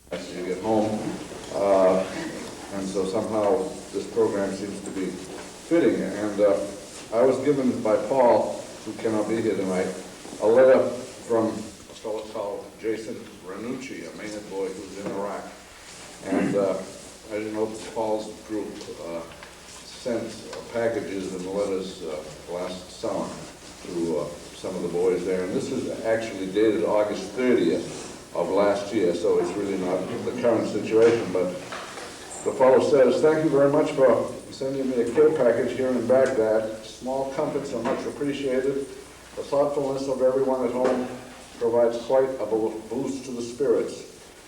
After you get home, and so somehow this program seems to be fitting. And I was given by Paul, who cannot be here tonight, a letter from a fellow called Jason Ranucci, a Maynard boy who's in Iraq. And I didn't know Paul's group sent packages and letters last summer to some of the boys there. And this is actually dated August 30th of last year, so it's really not the current situation. But the fellow says, "Thank you very much for sending me a care package here in Baghdad. Small comforts are much appreciated. The thoughtfulness of everyone at home provides quite a boost to the spirits.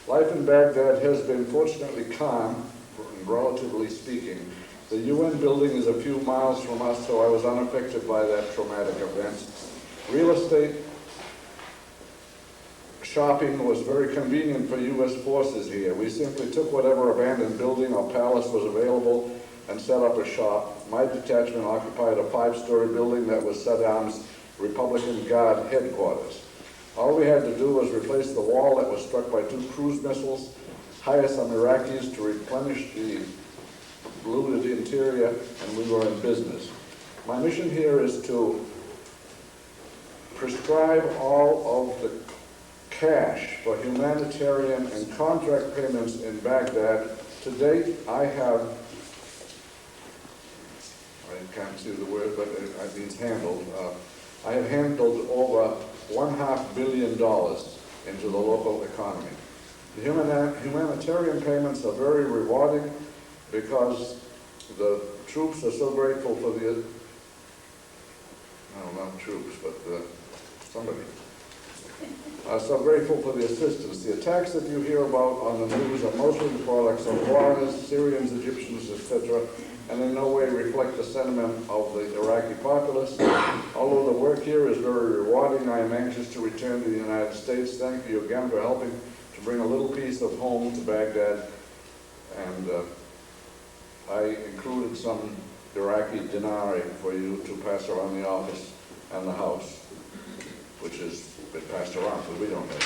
Life in Baghdad has been fortunately calm, relatively speaking. The UN building is a few miles from us, so I was unaffected by that traumatic event. Real estate shopping was very convenient for U.S. forces here. We simply took whatever abandoned building or palace was available and set up a shop. My detachment occupied a 5-story building that was Saddam's Republican Guard headquarters. All we had to do was replace the wall that was struck by 2 cruise missiles, hire some Iraqis to replenish the looted interior, and we were in business. My mission here is to prescribe all of the cash for humanitarian and contract payments in Baghdad. To date, I can't see the word, but it means handled. I have handled over $1.5 billion into the local economy. The humanitarian payments are very rewarding because the troops are so grateful for the, no, not troops, but somebody. So grateful for the assistance. The attacks that you hear about on the news are mostly the products of foreigners, Syrians, Egyptians, etc., and in no way reflect the sentiment of the Iraqi populace. Although the work here is very rewarding, I am anxious to return to the United States. Thank you again for helping to bring a little piece of home to Baghdad. And I included some Iraqi dinari for you to pass around the office and the house, which has been passed around because we don't have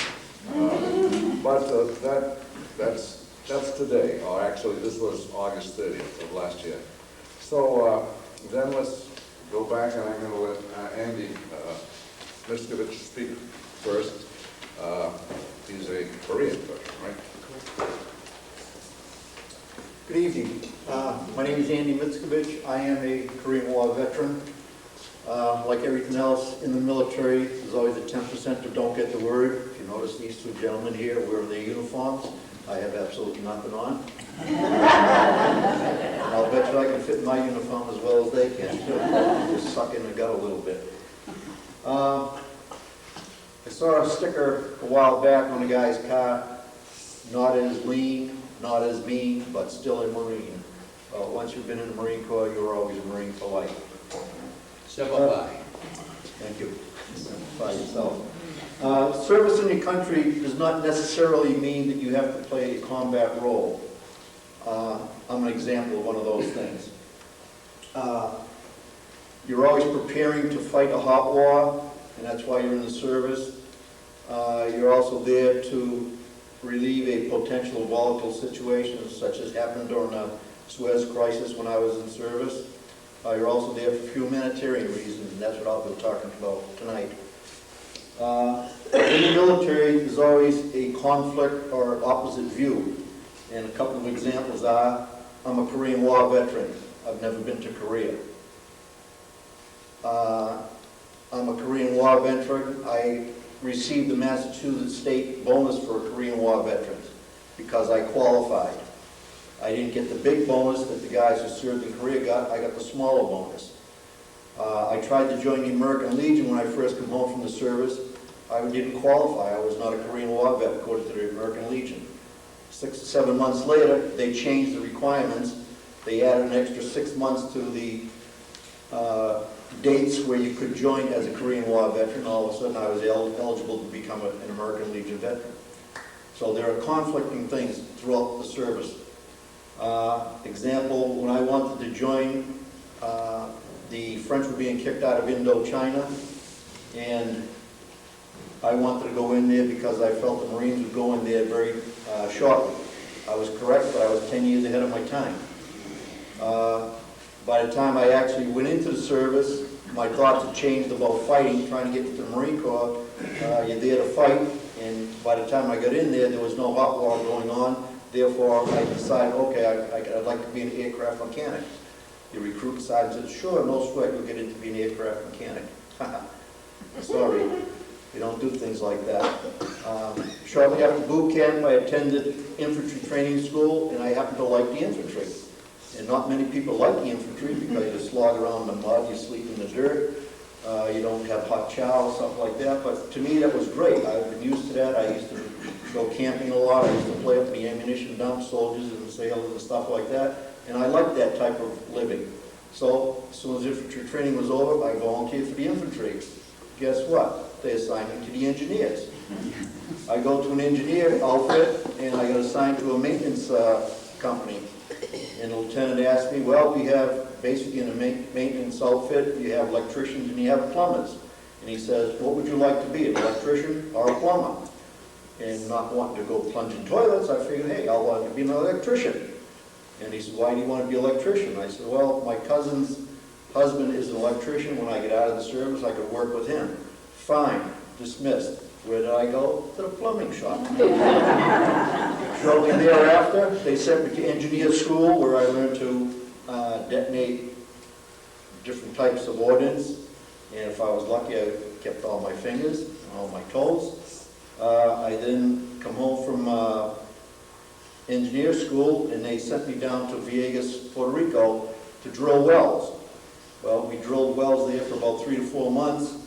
it. But that's today, or actually this was August 30th of last year. So then let's go back, and I'm going to let Andy Miskovich speak first. He's a Korean person, right? Good evening. My name is Andy Mitskovich. I am a Korean War veteran. Like everything else in the military, there's always a 10% that don't get the word. If you notice these 2 gentlemen here wearing their uniforms, I have absolutely nothing on. And I'll bet you I can fit in my uniform as well as they can. Just suck in the gut a little bit. I saw a sticker a while back on a guy's car, not as lean, not as mean, but still a Marine. Well, once you've been in the Marine Corps, you're always a Marine for life. Thank you. By yourself. Service in your country does not necessarily mean that you have to play a combat role. I'm an example of one of those things. You're always preparing to fight a hot war, and that's why you're in the service. You're also there to relieve a potential volatile situation, such as happened during the Suez crisis when I was in service. You're also there for humanitarian reasons, and that's what I'll be talking about tonight. In the military, there's always a conflict or opposite view. And a couple of examples are, I'm a Korean War veteran. I've never been to Korea. I'm a Korean War veteran. I received the Massachusetts State bonus for Korean War veterans because I qualified. I didn't get the big bonus that the guys who served in Korea got. I got the smaller bonus. I tried to join the American Legion when I first came home from the service. I didn't qualify. I was not a Korean War vet according to the American Legion. 6 to 7 months later, they changed the requirements. They added an extra 6 months to the dates where you could join as a Korean War veteran. All of a sudden, I was eligible to become an American Legion veteran. So there are conflicting things throughout the service. Example, when I wanted to join, the French were being kicked out of Indochina, and I wanted to go in there because I felt the Marines would go in there very shortly. I was correct, but I was 10 years ahead of my time. By the time I actually went into the service, my thoughts had changed about fighting, trying to get to the Marine Corps. You're there to fight, and by the time I got in there, there was no hot water going on. Therefore, I decided, okay, I'd like to be an aircraft mechanic. The recruit side said, sure, no sweat, you'll get into being an aircraft mechanic. Sorry, we don't do things like that. Shortly after boot camp, I attended infantry training school, and I happened to like the infantry. And not many people like the infantry because you slog around in the mud, you sleep in the dirt, you don't have hot chow, stuff like that. But to me, that was great. I've been used to that. I used to go camping a lot. I used to play up the ammunition dump, soldiers and sailors and stuff like that. And I liked that type of living. So as soon as infantry training was over, I volunteered for the infantry. Guess what? They assigned me to the engineers. I go to an engineer outfit, and I got assigned to a maintenance company. And the lieutenant asked me, well, we have basically in a maintenance outfit, you have electricians and you have plumbers. And he says, what would you like to be, an electrician or a plumber? And not wanting to go plunge in toilets, I figured, hey, I'll want to be an electrician. And he said, why do you want to be an electrician? I said, well, my cousin's husband is an electrician. When I get out of the service, I could work with him. Fine, dismissed. Where did I go? To the plumbing shop. Shortly thereafter, they sent me to engineer school where I learned to detonate different types of ordnance. And if I was lucky, I kept all my fingers and all my toes. I then come home from engineer school, and they sent me down to Vieques, Puerto Rico to drill wells. Well, we drilled wells there for about 3 to 4 months.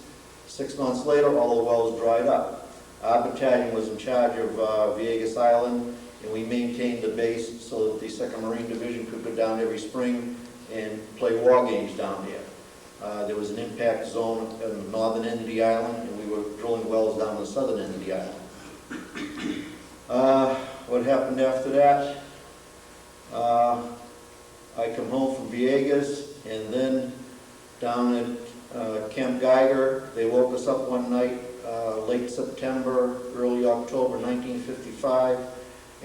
6 months later, all the wells dried up. Our battalion was in charge of Vieques Island, and we maintained the base so that the 2nd Marine Division could go down every spring and play war games down there. There was an impact zone on the northern end of the island, and we were drilling wells down the southern end of the island. What happened after that? I come home from Vieques, and then down at Camp Geiger, they woke us up one night, late September, early October 1955,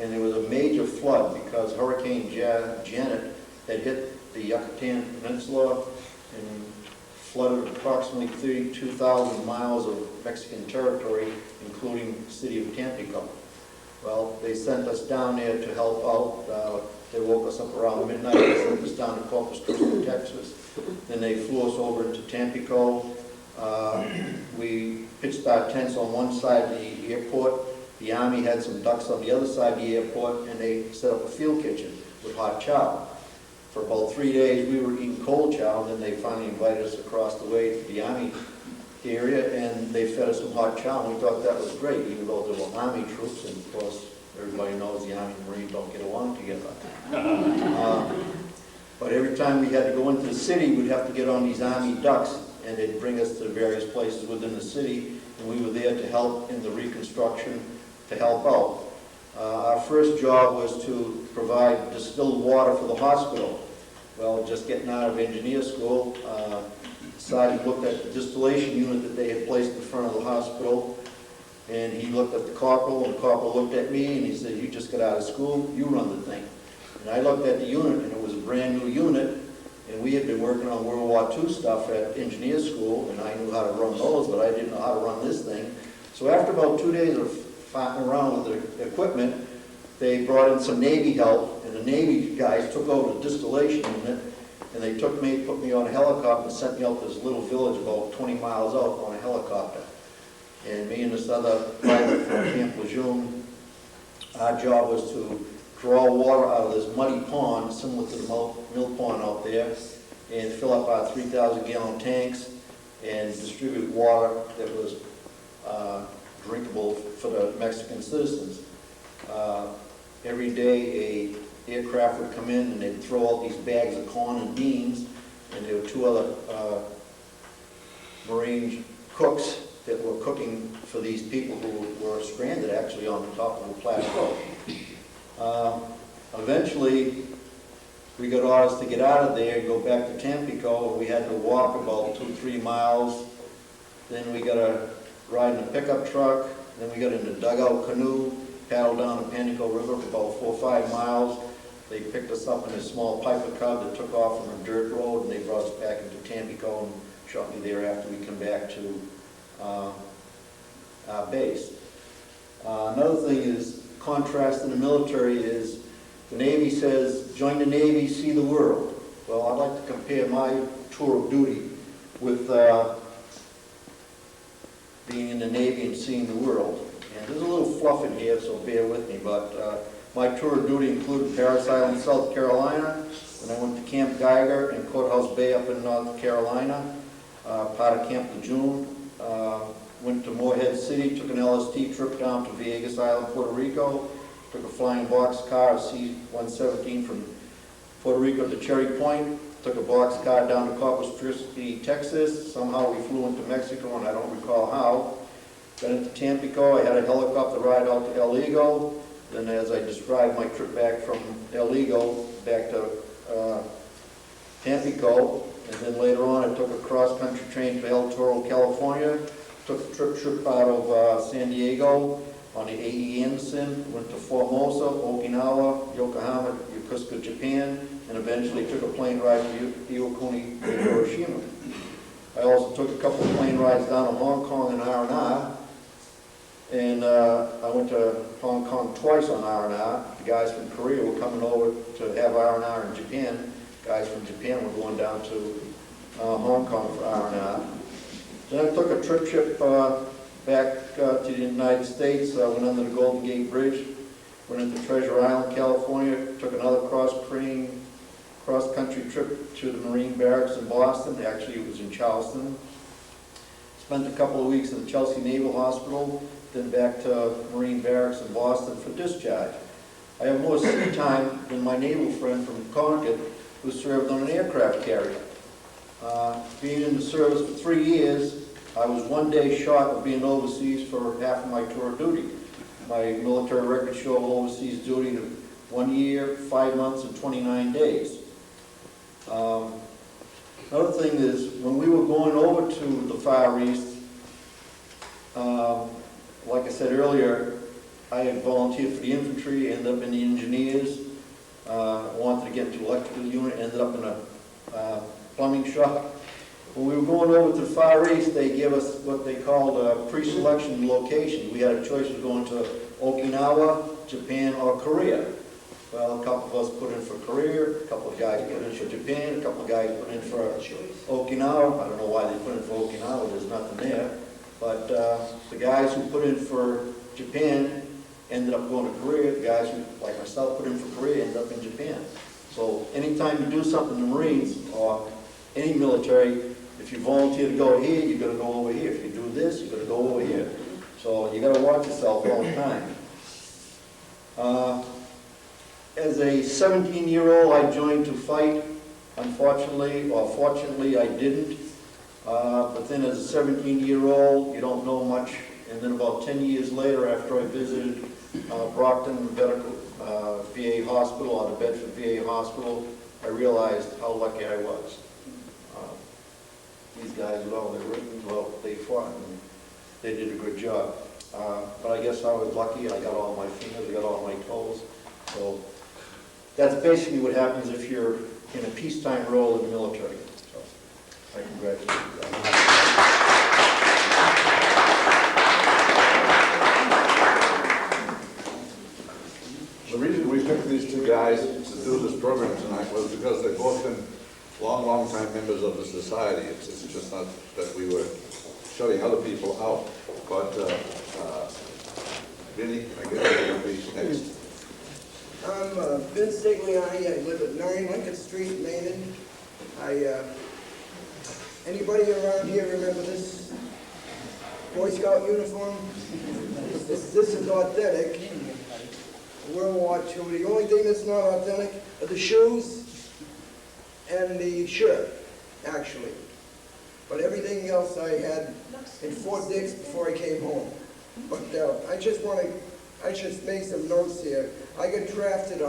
and there was a major flood because Hurricane Janet had hit the Yucatan Peninsula and flooded approximately 32,000 miles of Mexican territory, including the city of Tampico. Well, they sent us down there to help out. They woke us up around midnight. They sent us down to Corpus Christi, Texas. Then they flew us over into Tampico. We pitched our tents on one side of the airport. The Army had some ducks on the other side of the airport, and they set up a field kitchen with hot chow. For about 3 days, we were eating cold chow, and then they finally invited us across the way to the Army area, and they fed us some hot chow, and we thought that was great, even though there were Army troops, and of course, everybody knows the Army and Marines don't get along together. But every time we had to go into the city, we'd have to get on these Army ducks, and they'd bring us to various places within the city, and we were there to help in the reconstruction, to help out. Our first job was to provide distilled water for the hospital. Well, just getting out of engineer school, decided to look at the distillation unit that they had placed in front of the hospital, and he looked at the corporal, and the corporal looked at me, and he said, you just got out of school, you run the thing. And I looked at the unit, and it was a brand new unit, and we had been working on World War II stuff at engineer school, and I knew how to run those, but I didn't know how to run this thing. So after about 2 days of farting around with the equipment, they brought in some Navy help, and the Navy guys took over the distillation unit, and they put me on a helicopter and sent me out to this little village about 20 miles out on a helicopter. And me and this other private from Camp Lejeune, our job was to draw water out of this muddy pond, similar to the mill pond out there, and fill up our 3,000-gallon tanks and distribute water that was drinkable for the Mexican citizens. Every day, a aircraft would come in and they'd throw out these bags of corn and beans, and there were 2 other Marine cooks that were cooking for these people who were stranded actually on the top of the plateau. Eventually, we got orders to get out of there and go back to Tampico, and we had to walk about 2 or 3 miles. Then we got a riding a pickup truck. Then we got in a dugout canoe, paddled down the Panico River for about 4 or 5 miles. They picked us up in a small Piper Cub that took off from a dirt road, and they brought us back into Tampico, and shortly thereafter we come back to our base. Another thing is, contrast in the military is, the Navy says, join the Navy, see the world. Well, I'd like to compare my tour of duty with being in the Navy and seeing the world. And there's a little fluff in here, so bear with me, but my tour of duty included Parris Island, South Carolina. Then I went to Camp Geiger and Courthouse Bay up in North Carolina, part of Camp Lejeune. Went to Morehead City, took an LST trip down to Vieques Island, Puerto Rico. Took a flying boxcar, a C-117 from Puerto Rico to Cherry Point. Took a boxcar down to Corpus Christi, Texas. Somehow we flew into Mexico, and I don't recall how. Got into Tampico. I had a helicopter ride out to El Ego. Then, as I described my trip back from El Ego back to Tampico, and then later on I took a cross-country train to El Toro, California. Took a trip out of San Diego on the A.E. Anderson, went to Formosa, Okinawa, Yokohama, Yokosuka, Japan, and eventually took a plane ride to Iwakuni, Hiroshima. I also took a couple of plane rides down to Hong Kong and R&R, and I went to Hong Kong twice on R&R. The guys from Korea were coming over to have R&R in Japan. Guys from Japan were going down to Hong Kong for R&R. Then I took a trip back to the United States. I went under the Golden Gate Bridge, went into Treasure Island, California, took another cross-country trip to the Marine Barracks in Boston. Actually, it was in Charleston. Spent a couple of weeks in the Chelsea Naval Hospital, then back to Marine Barracks in Boston for discharge. I have more sea time than my naval friend from Concord, who served on an aircraft carrier. Being in the service for 3 years, I was 1 day short of being overseas for half of my tour of duty. My military records show overseas duty of 1 year, 5 months, and 29 days. Another thing is, when we were going over to the Far East, like I said earlier, I had volunteered for the infantry, ended up in the engineers, wanted to get into electrical unit, ended up in a plumbing shop. When we were going over to the Far East, they gave us what they called a pre-selection location. We had a choice of going to Okinawa, Japan, or Korea. Well, a couple of us put in for Korea, a couple of guys put in for Japan, a couple of guys put in for Okinawa. I don't know why they put in for Okinawa, there's nothing there. But the guys who put in for Japan ended up going to Korea. The guys who, like myself, put in for Korea ended up in Japan. So anytime you do something in the Marines or any military, if you volunteer to go here, you got to go over here. If you do this, you got to go over here. So you got to watch yourself all the time. As a 17-year-old, I joined to fight. Unfortunately, or fortunately, I didn't. But then as a 17-year-old, you don't know much. And then about 10 years later, after I visited Brockton VA Hospital, or the Bedford VA Hospital, I realized how lucky I was. These guys with all their written, well, they fought and they did a good job. But I guess I was lucky. I got all my fingers, I got all my toes. So that's basically what happens if you're in a peacetime role in the military. So I congratulate you guys. The reason we picked these two guys to do this program tonight was because they've both been long time members of the society. It's just not that we were shutting other people out. But Vinny, I guess you'll be next. I'm Vince Stigliani. I live at 9 Lincoln Street, Maynard. Anybody around here remember this Boy Scout uniform? This is authentic. World War II. The only thing that's not authentic are the shoes and the shirt, actually. But everything else I had in Fort Dix before I came home. But I just made some notes here. I got drafted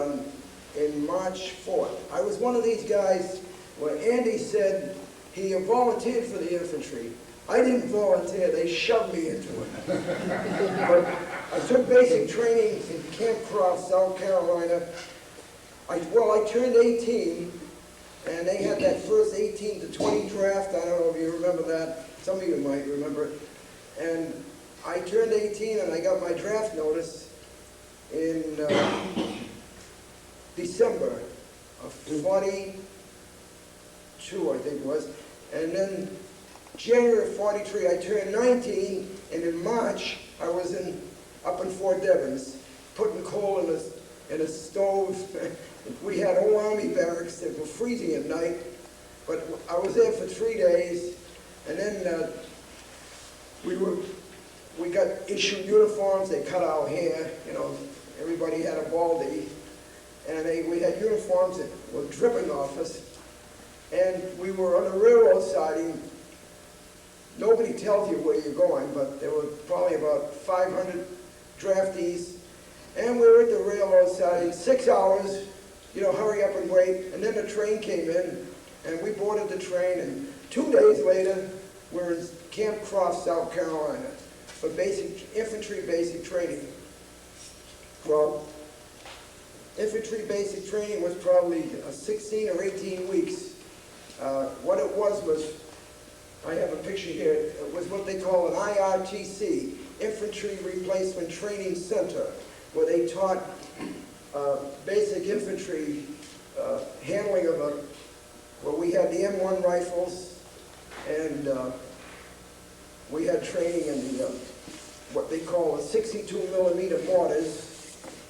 in March 4th. I was one of these guys where Andy said he volunteered for the infantry, I didn't volunteer, they shoved me into it. But I took basic training in Camp Croft, South Carolina. I turned 18, and they had that first 18 to 20 draft. I don't know if you remember that. Some of you might remember it. And I turned 18, and I got my draft notice in December of 42, I think it was. And then January of 43, I turned 19, and in March, I was up in Fort Devens, putting coal in a stove. We had old army barracks that were freezing at night, but I was there for 3 days, and then we got issued uniforms. They cut our hair, you know, everybody had a baldy, and we had uniforms that were dripping off us, and we were on a railroad siding. Nobody tells you where you're going, but there were probably about 500 draftees, and we were at the railroad siding, 6 hours, you know, hurry up and wait, and then the train came in, and we boarded the train, and 2 days later, we're in Camp Croft, South Carolina, for infantry basic training. Well, infantry basic training was probably 16 or 18 weeks. What it was, I have a picture here, it was what they call an IRTC, Infantry Replacement Training Center, where they taught basic infantry handling of where we had the M1 rifles, and we had training in the, what they call the 62 millimeter mortars,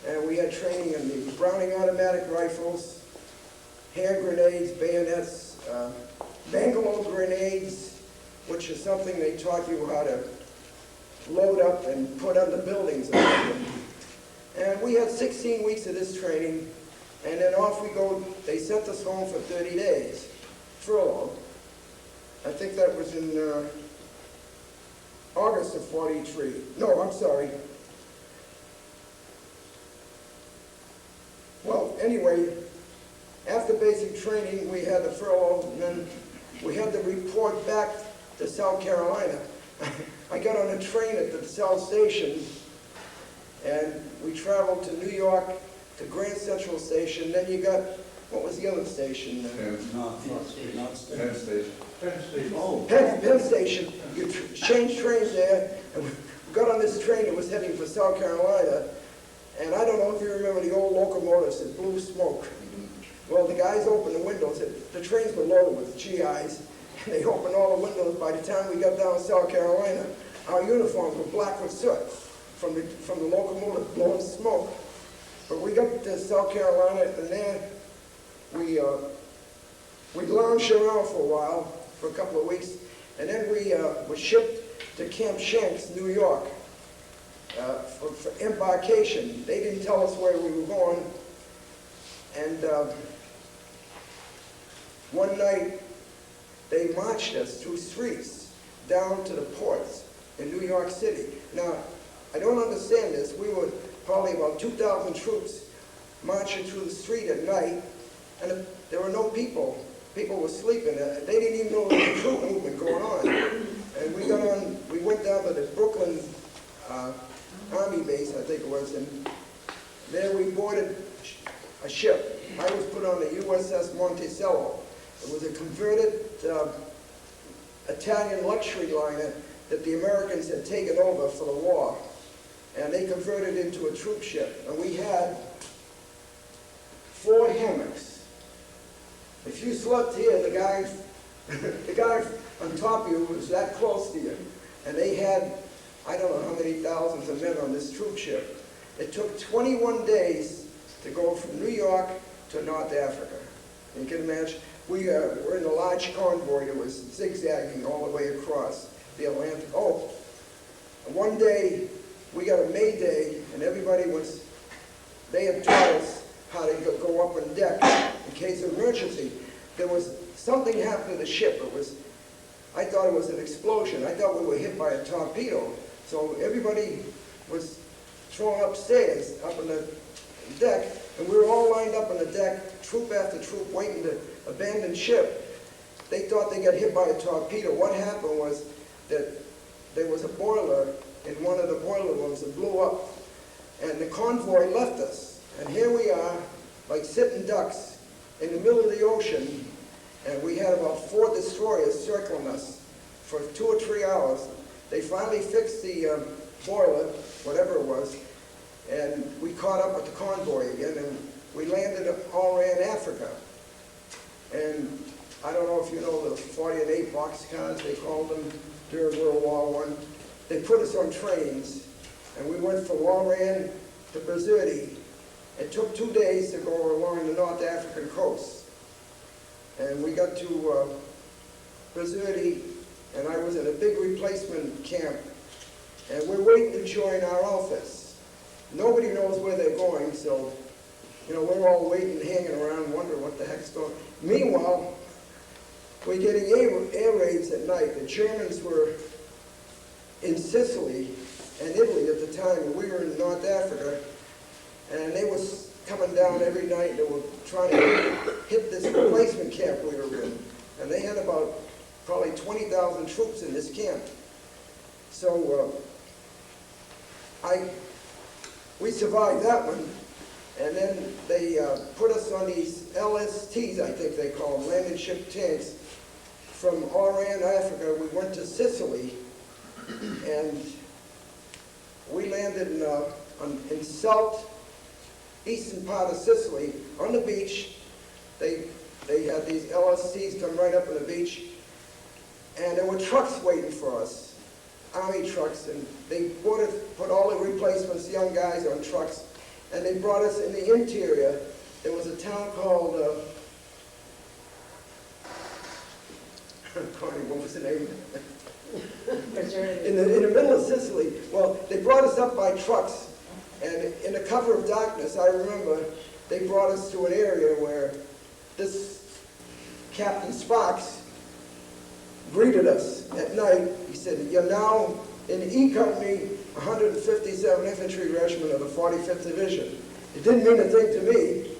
and we had training in the Browning automatic rifles, hand grenades, bayonets, Bangalore grenades, which is something they taught you how to load up and put on the buildings. And we had 16 weeks of this training, and then off we go. They sent us home for 30 days, furlough. I think that was in August of 43. No, I'm sorry. Well, anyway, after basic training, we had the furlough, and then we had to report back to South Carolina. I got on a train at the South Station, and we traveled to New York, to Grand Central Station. Then you got, what was the other station? Penn Station. Oh. Penn Station. You changed trains there, and we got on this train that was heading for South Carolina. And I don't know if you remember the old locomotives that blew smoke. Well, the guys opened the windows. The trains were loaded with GIs, and they opened all the windows. By the time we got down to South Carolina, our uniforms were black with soot from the locomotive blowing smoke. But we got to South Carolina, and there we lounged around for a while, for a couple of weeks, and then we were shipped to Camp Shanks, New York, for embarkation. They didn't tell us where we were going, and one night they marched us through streets down to the ports in New York City. Now, I don't understand this. We were probably about 2,000 troops marching through the street at night, and there were no people. People were sleeping. They didn't even know there was a troop movement going on. And we went down to the Brooklyn Army base, I think it was, and there we boarded a ship. I was put on the USS Monticello. It was a converted Italian luxury liner that the Americans had taken over for the war. And they converted it into a troop ship. And we had 4 hammocks. If you slept here, the guy on top of you was that close to you. And they had, I don't know how many thousands of men on this troop ship. It took 21 days to go from New York to North Africa. You can imagine. We were in a large convoy that was zigzagging all the way across the Atlantic. Oh, one day we got a May Day, and they had taught us how to go up on deck in case of emergency. There was something happened to the ship. I thought it was an explosion. I thought we were hit by a torpedo. So everybody was thrown upstairs, up on the deck, and we were all lined up on the deck, troop after troop, waiting to abandon ship. They thought they got hit by a torpedo. What happened was that there was a boiler in one of the boiler rooms that blew up, and the convoy left us. And here we are, like sitting ducks in the middle of the ocean, and we had about 4 destroyers circling us for 2 or 3 hours. They finally fixed the boiler, whatever it was, and we caught up with the convoy again, and we landed in Oran, Africa. And I don't know if you know the 40 and 8 boxcars, they called them during World War I. They put us on trains, and we went from Oran to Brazil. It took 2 days to go along the North African coast. And we got to Brazil, and I was in a big replacement camp, and we're waiting to join our outfits. Nobody knows where they're going, so, you know, we're all waiting, hanging around, wondering what the heck's going on. Meanwhile, we're getting air raids at night. The Germans were in Sicily and Italy at the time, and we were in North Africa, and they were coming down every night. They were trying to hit this replacement camp we were in, and they had about probably 20,000 troops in this camp. So we survived that one, and then they put us on these LSTs, I think they call them, landing ship tanks. From Oran, Africa, we went to Sicily, and we landed in southeastern part of Sicily on the beach. They had these LSTs come right up on the beach, and there were trucks waiting for us, army trucks, and they put all the replacements, young guys on trucks, and they brought us in the interior. There was a town called, Connie, what was the name? in the middle of Sicily. Well, they brought us up by trucks, and in the cover of darkness, I remember, they brought us to an area where this Captain Sparks greeted us at night. He said, "You're now in the E Company, 157 Infantry Regiment of the 45th Division." It didn't mean a thing to me.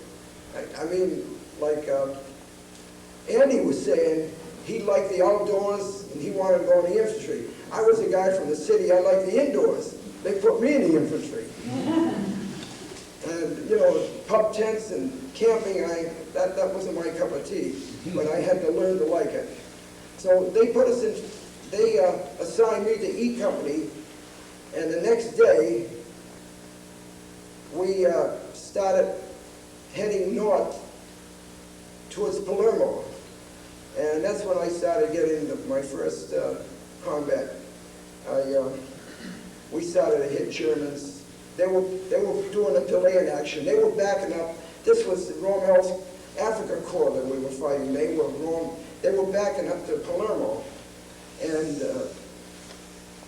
I mean, like Andy was saying, he liked the outdoors and he wanted to go in the infantry. I was a guy from the city, I liked the indoors. They put me in the infantry. And, you know, pub tents and camping, that wasn't my cup of tea, but I had to learn to like it. So they put us in, they assigned me to E Company, and the next day, we started heading north towards Palermo. And that's when I started getting into my first combat. We started to hit Germans. They were doing a delaying action. They were backing up. This was the Rommel Africa Corps that we were fighting. They were backing up to Palermo. And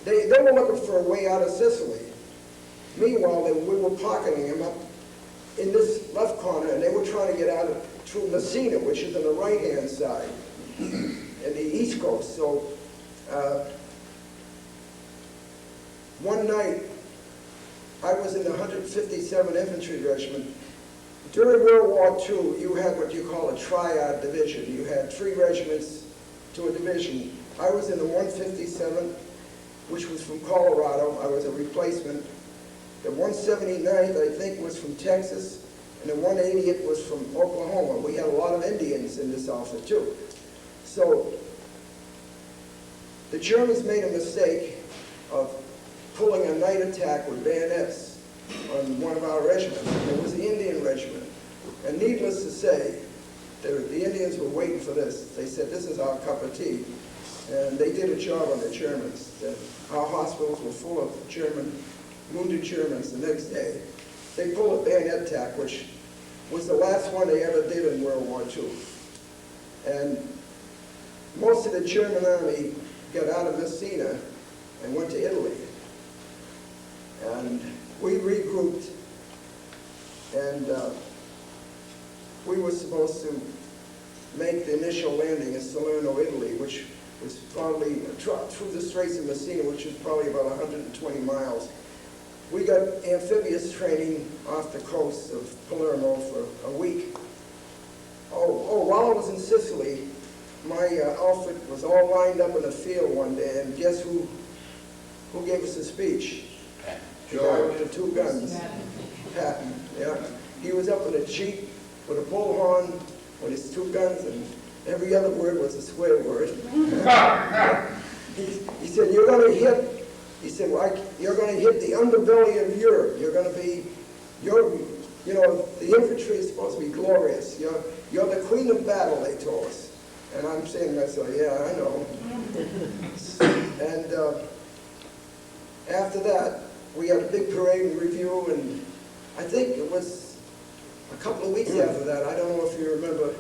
they were looking for a way out of Sicily. Meanwhile, we were pocketing them up in this left corner, and they were trying to get out through Messina, which is on the right-hand side, in the East Coast. So one night, I was in the 157 Infantry Regiment. During World War II, you had what you call a triad division. You had 3 regiments to a division. I was in the 157th, which was from Colorado. I was a replacement. The 179th, I think, was from Texas, and the 180th was from Oklahoma. We had a lot of Indians in this outfit, too. So the Germans made a mistake of pulling a night attack with bayonets on one of our regiments. It was the Indian regiment. And needless to say, the Indians were waiting for this. They said, "This is our cup of tea." And they did a job on the Germans. Our hospitals were full of wounded Germans the next day. They pulled a bayonet attack, which was the last one they ever did in World War II. And most of the German army got out of Messina and went to Italy. And we regrouped, and we were supposed to make the initial landing in Salerno, Italy, which was probably through the Straits of Messina, which is probably about 120 miles. We got amphibious training off the coast of Palermo for a week. While I was in Sicily, my outfit was all lined up in a field one day, and guess who gave us the speech? The guy with the two guns. Patton, yeah. He was up in a Jeep with a bullhorn, with his two guns, and every other word was a swear word. He said, you're going to hit, he said, you're going to hit the underbelly of Europe. You're going to be, you know, the infantry is supposed to be glorious. You're the queen of battle, they told us. And I'm saying to myself, yeah, I know. And after that, we had a big parade and review, and I think it was a couple of weeks after that, I don't know if you remember,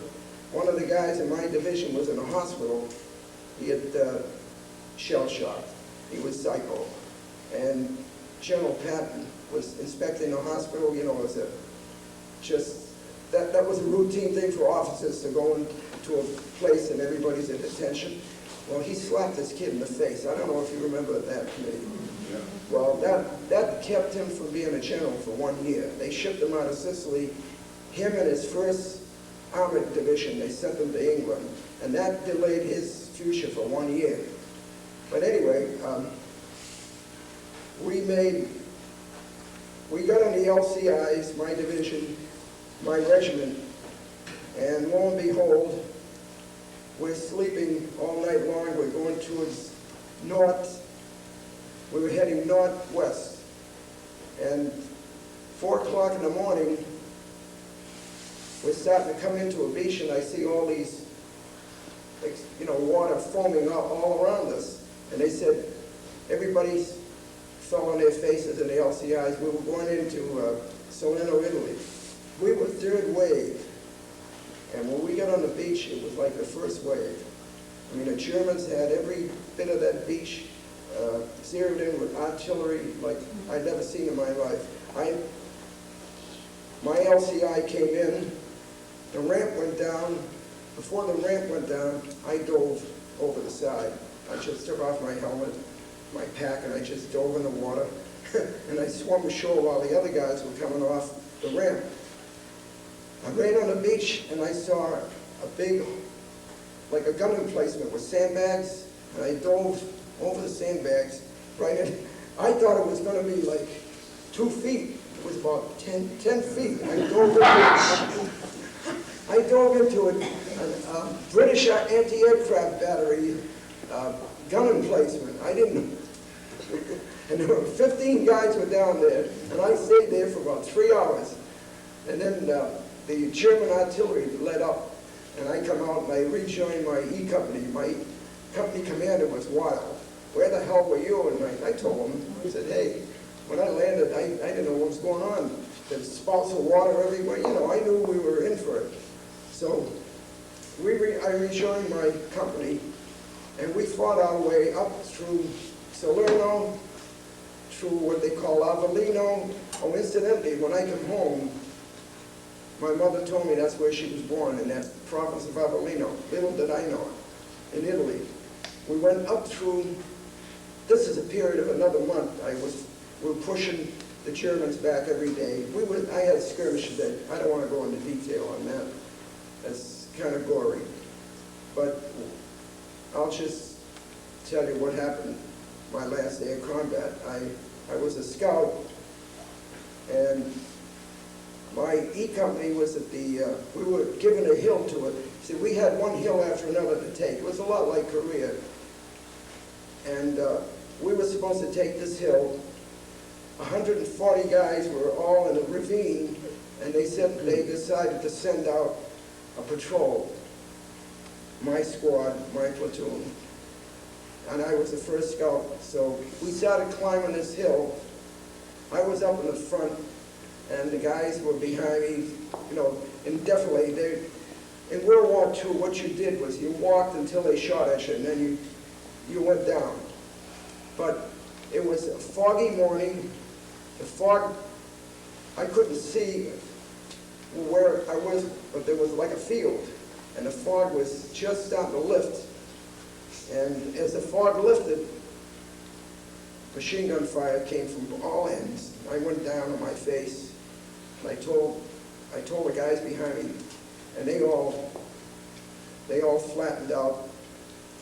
one of the guys in my division was in a hospital. He had shell shock. He was psycho. And General Patton was inspecting the hospital, you know, as a that was a routine thing for officers to go into a place and everybody's at attention. Well, he slapped this kid in the face. I don't know if you remember that committee. Yeah. Well, that kept him from being a general for 1 year. They shipped him out of Sicily. Him and his first armored division, they sent him to England. And that delayed his future for 1 year. But anyway, we got on the LCIs, my division, my regiment, and lo and behold, we're sleeping all night long. We're going towards north. We were heading northwest. And 4 o'clock in the morning, we're starting to come into a beach, and I see all these, you know, water foaming all around us. And they said, everybody fell on their faces in the LCIs. We were going into Salerno, Italy. We were third wave. And when we got on the beach, it was like the first wave. I mean, the Germans had every bit of that beach zeroed in with artillery like I'd never seen in my life. My LCI came in, the ramp went down. Before the ramp went down, I dove over the side. I just took off my helmet, my pack, and I just dove in the water. And I swam ashore while the other guys were coming off the ramp. I ran on the beach, and I saw a big, like a gun emplacement with sandbags, and I dove over the sandbags right in. I thought it was going to be like 2 feet. It was about 10 feet. I dove into a British anti-aircraft battery gun emplacement. I didn't, and there were 15 guys were down there, and I stayed there for about 3 hours. And then the German artillery let up, and I come out and I rejoined my E company. My company commander was wild. Where the hell were you? And I told him, I said, hey, when I landed, I didn't know what was going on. There's spouts of water everywhere. You know, I knew we were in for it. So I rejoined my company, and we fought our way up through Salerno, through what they call Avellino. Oh, incidentally, when I come home, my mother told me that's where she was born, in that province of Avellino. Little did I know it, in Italy. We went up through, this is a period of another month. We were pushing the Germans back every day. I had skirmishes that, I don't want to go into detail on that. That's kind of gory. But I'll just tell you what happened my last day of combat. I was a scout, and my E company was at the, we were given a hill to it. See, we had one hill after another to take. It was a lot like Korea. And we were supposed to take this hill. 140 guys were all in a ravine, and they decided to send out a patrol. My squad, my platoon. And I was the first scout. So we started climbing this hill. I was up in the front, and the guys were behind me, you know, indefinitely. In World War II, what you did was you walked until they shot at you, and then you went down. But it was a foggy morning. The fog, I couldn't see where I was, but there was like a field, and the fog was just starting to lift. And as the fog lifted, machine gun fire came from all ends. I went down on my face, and I told the guys behind me, and they all they all flattened out,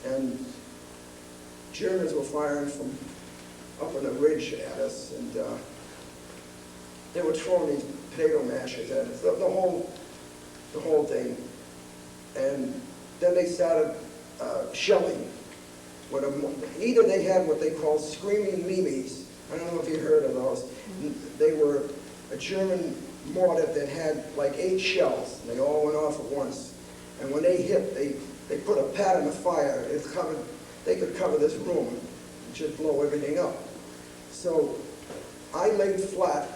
and Germans were firing from up on the ridge at us, and they were throwing these potato mashers at us, the whole thing. And then they started shelling. Either they had what they call screaming mimes. I don't know if you heard of those. They were a German mortar that had like 8 shells. And they all went off at once. And when they hit, they put a pattern of fire. They could cover this room and just blow everything up. So I laid flat,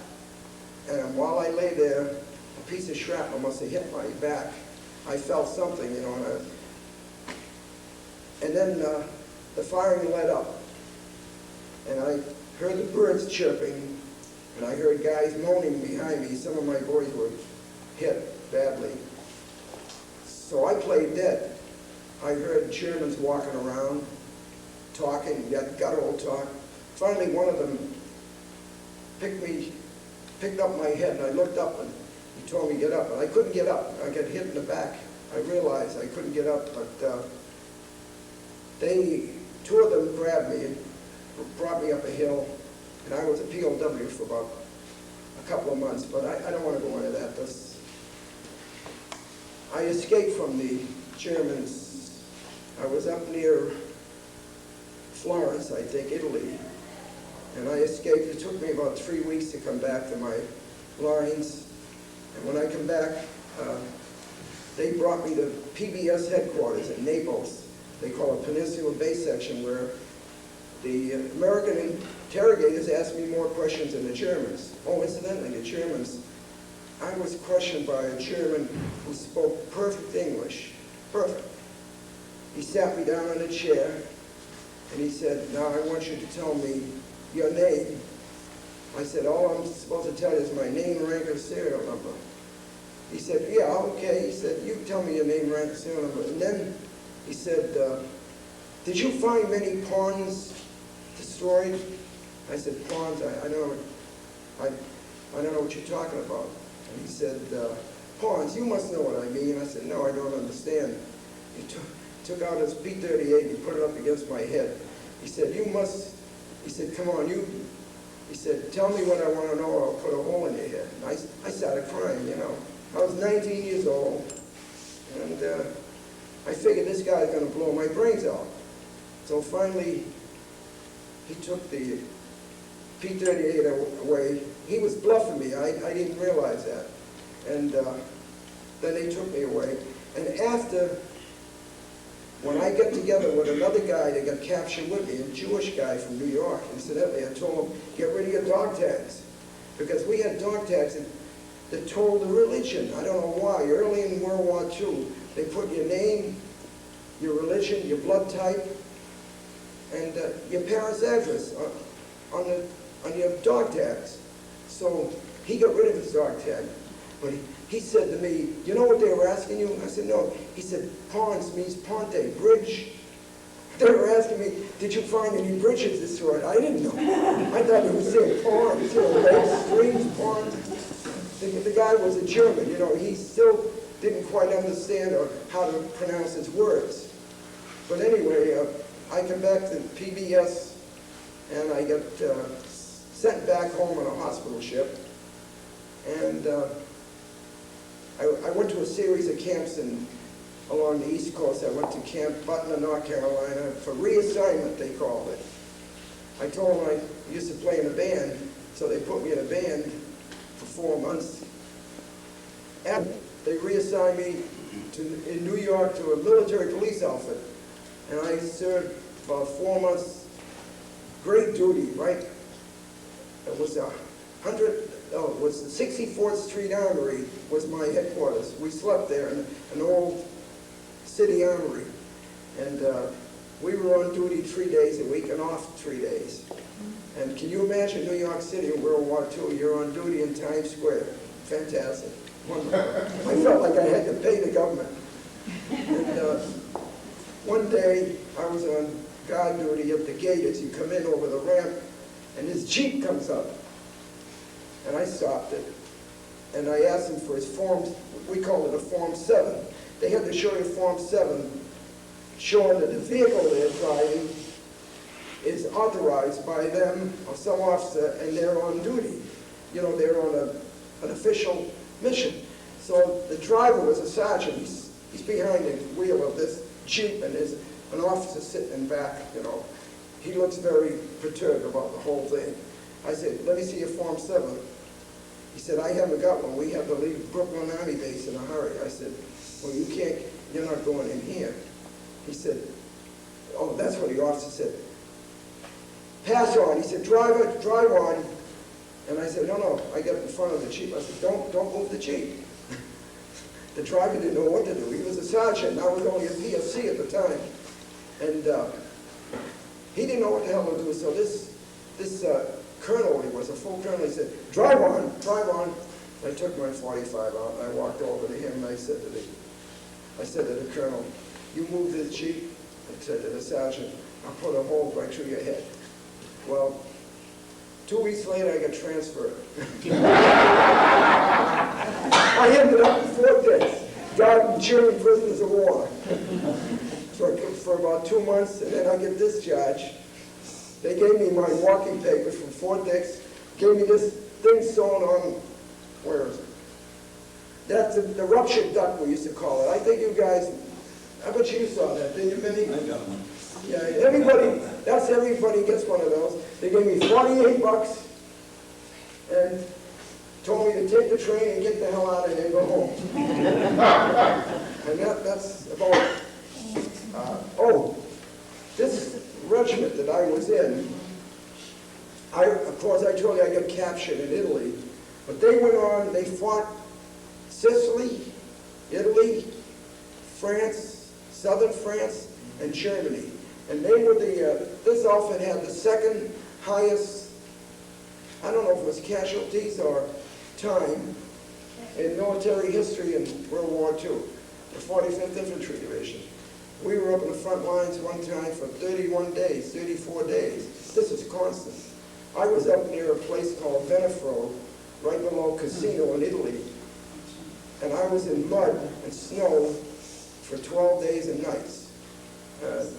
and while I lay there, a piece of shrapnel must have hit my back. I felt something, you know, and then the firing let up, and I heard the birds chirping, and I heard guys moaning behind me. Some of my boys were hit badly. So I played dead. I heard Germans walking around, talking, guttural talk. Finally, one of them picked up my head, and I looked up, and he told me to get up, and I couldn't get up. I got hit in the back. I realized I couldn't get up, but two of them grabbed me and brought me up a hill, and I was a POW for about a couple of months, but I don't want to go into that. I escaped from the Germans. I was up near Florence, I think, Italy, and I escaped. It took me about 3 weeks to come back to my lines, and when I come back, they brought me to PBS headquarters in Naples. They call it Peninsula Base Section, where the American interrogators asked me more questions than the Germans. Oh, incidentally, the Germans, I was questioned by a German who spoke perfect English, perfect. He sat me down in a chair, and he said, now I want you to tell me your name. I said, all I'm supposed to tell you is my name, rank, or serial number. He said, yeah, okay. He said, you tell me your name, rank, and serial number. And then he said, did you find many ponds destroyed? I said, ponds? I don't know what you're talking about. And he said, ponds, you must know what I mean. I said, no, I don't understand. He took out his P-38 and he put it up against my head. He said, he said, come on, he said, tell me what I want to know or I'll put a hole in your head. And I started crying, you know. I was 19 years old, and I figured this guy's going to blow my brains out. So finally, he took the P-38 away. He was bluffing me. I didn't realize that. And then they took me away. And after, when I got together with another guy that got captured with me, a Jewish guy from New York, incidentally, I told him, get rid of your dog tags. Because we had dog tags that told the religion. I don't know why. Early in World War II, they put your name, your religion, your blood type, and your parents' address on your dog tags. So he got rid of his dog tag. But he said to me, you know what they were asking you? I said, no. He said, ponds means ponte, bridge. They were asking me, did you find any bridges destroyed? I didn't know. I thought it was saying ponds, you know, lakes, streams, ponds. The guy was a German, you know, he still didn't quite understand how to pronounce his words. But anyway, I come back to PBS, and I got sent back home on a hospital ship. And I went to a series of camps along the East Coast. I went to Camp Butler, North Carolina, for reassignment, they called it. I told them I used to play in a band, so they put me in a band for 4 months. And they reassigned me in New York to a military police outfit. And I served about 4 months, great duty, right? It was it was the 64th Street Armory was my headquarters. We slept there in an old city armory. And we were on duty 3 days a week and off 3 days. And can you imagine New York City in World War II? You're on duty in Times Square. Fantastic. Wonderful. I felt like I had to pay the government. And one day, I was on guard duty at the gate as you come in over the ramp, and this Jeep comes up. And I stopped it. And I asked him for his form, we called it a Form 7. they had to show you Form 7, showing that the vehicle they're driving is authorized by them or some officer, and they're on duty. You know, they're on an official mission. So the driver was a sergeant. He's behind the wheel of this Jeep, and there's an officer sitting in back, you know. He looks very perturbed about the whole thing. I said, let me see your Form 7. He said, I haven't got one. We have to leave Brooklyn Army Base in a hurry. I said, well, you can't, you're not going in here. He said, oh, that's what the officer said. Pass on. He said, drive on. And I said, no, I got in front of the Jeep. I said, don't move the Jeep. The driver didn't know what to do. He was a sergeant. I was only a PFC at the time. And he didn't know what the hell to do. So this colonel, he was a full colonel, he said, drive on. I took my 45 out and I walked over to him and I said to the colonel, you move this Jeep? I said to the sergeant, I'll put a hole right through your head. Well, 2 weeks later, I got transferred. I ended up in Fort Dix, guarding cheering prisoners of war for about 2 months, and then I get discharged. They gave me my walking papers from Fort Dix, gave me this thing sewn on, where is it? That's the ruptured duck, we used to call it. I think you guys, I bet you saw that, didn't you, Minnie? I got one. Yeah, everybody gets one of those. They gave me $48 and told me to take the train and get the hell out of there and go home. And that's about, this regiment that I was in, of course I told you I got captured in Italy, but they went on, they fought Sicily, Italy, France, southern France, and Germany. And they were this outfit had the second highest, I don't know if it was casualties or time, in military history in World War II, the 45th Infantry Division. We were up in the front lines one time for 31 days, 34 days. This is constant. I was up near a place called Venafro, right below Casino in Italy. And I was in mud and snow for 12 days and nights.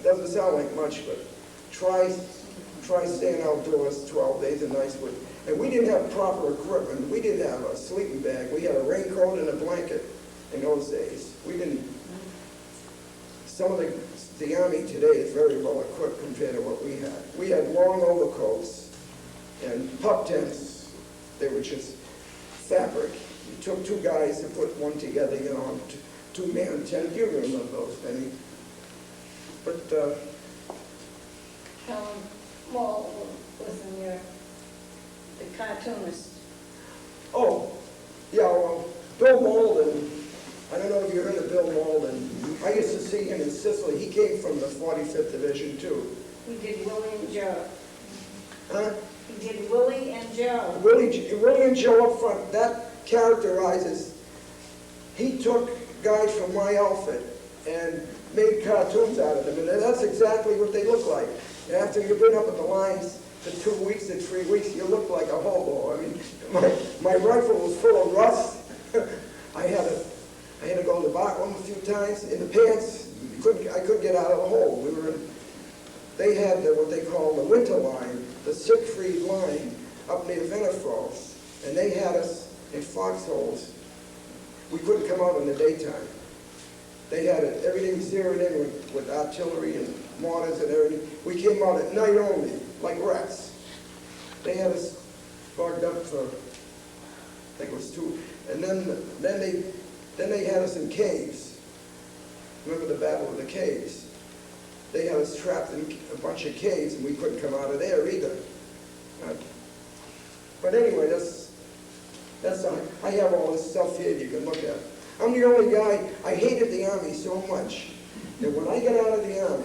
Doesn't sound like much, but try staying outdoors 12 days and nights with. And we didn't have proper equipment. We didn't have a sleeping bag. We had a raincoat and a blanket in those days. We didn't. Some of the Army today is very well equipped compared to what we had. We had long overcoats and pup tents. They were just fabric. It took two guys to put one together, you know, two-man tent. You remember those, Penny. But, Wall was in the cartoonist. Oh, yeah, well, Bill Malden, I don't know if you heard of Bill Malden. I used to see him in Sicily. He came from the 45th Division, too. He did Willie and Joe. Huh? He did Willie and Joe. Willie and Joe up front, that characterizes, he took guys from my outfit and made cartoons out of them, and that's exactly what they look like. And after you've been up at the lines for 2 weeks and 3 weeks, you look like a hobo. I mean, my rifle was full of rust. I had to go to the bathroom a few times. In the pants, I couldn't get out of the hole. They had what they call the winter line, the Siegfried line, up near Venafro, and they had us in foxholes. We couldn't come out in the daytime. They had everything zeroed in with artillery and mortars and everything. We came out at night only, like rats. They had us locked up for, I think it was 2, and then they had us in caves. Remember the Battle of the Caves? They had us trapped in a bunch of caves, and we couldn't come out of there either. But anyway, I have all this stuff here you can look at. I'm the only guy, I hated the Army so much that when I got out of the Army,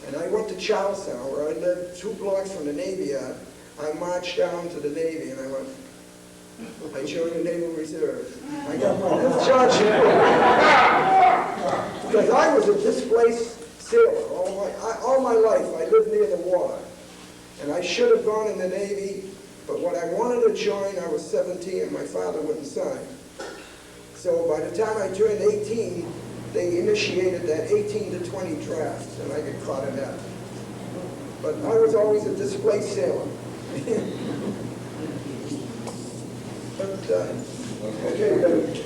and I went to Charlestown, where I lived 2 blocks from the Navy Yard, I marched down to the Navy and I joined the Naval Reserve. I got my discharge. Because I was a displaced sailor all my life. I lived near the water. And I should have gone in the Navy, but when I wanted to join, I was 17 and my father wouldn't sign. So by the time I turned 18, they initiated that 18 to 20 drafts, and I get caught in that. But I was always a display sailor. But, okay, we're ready.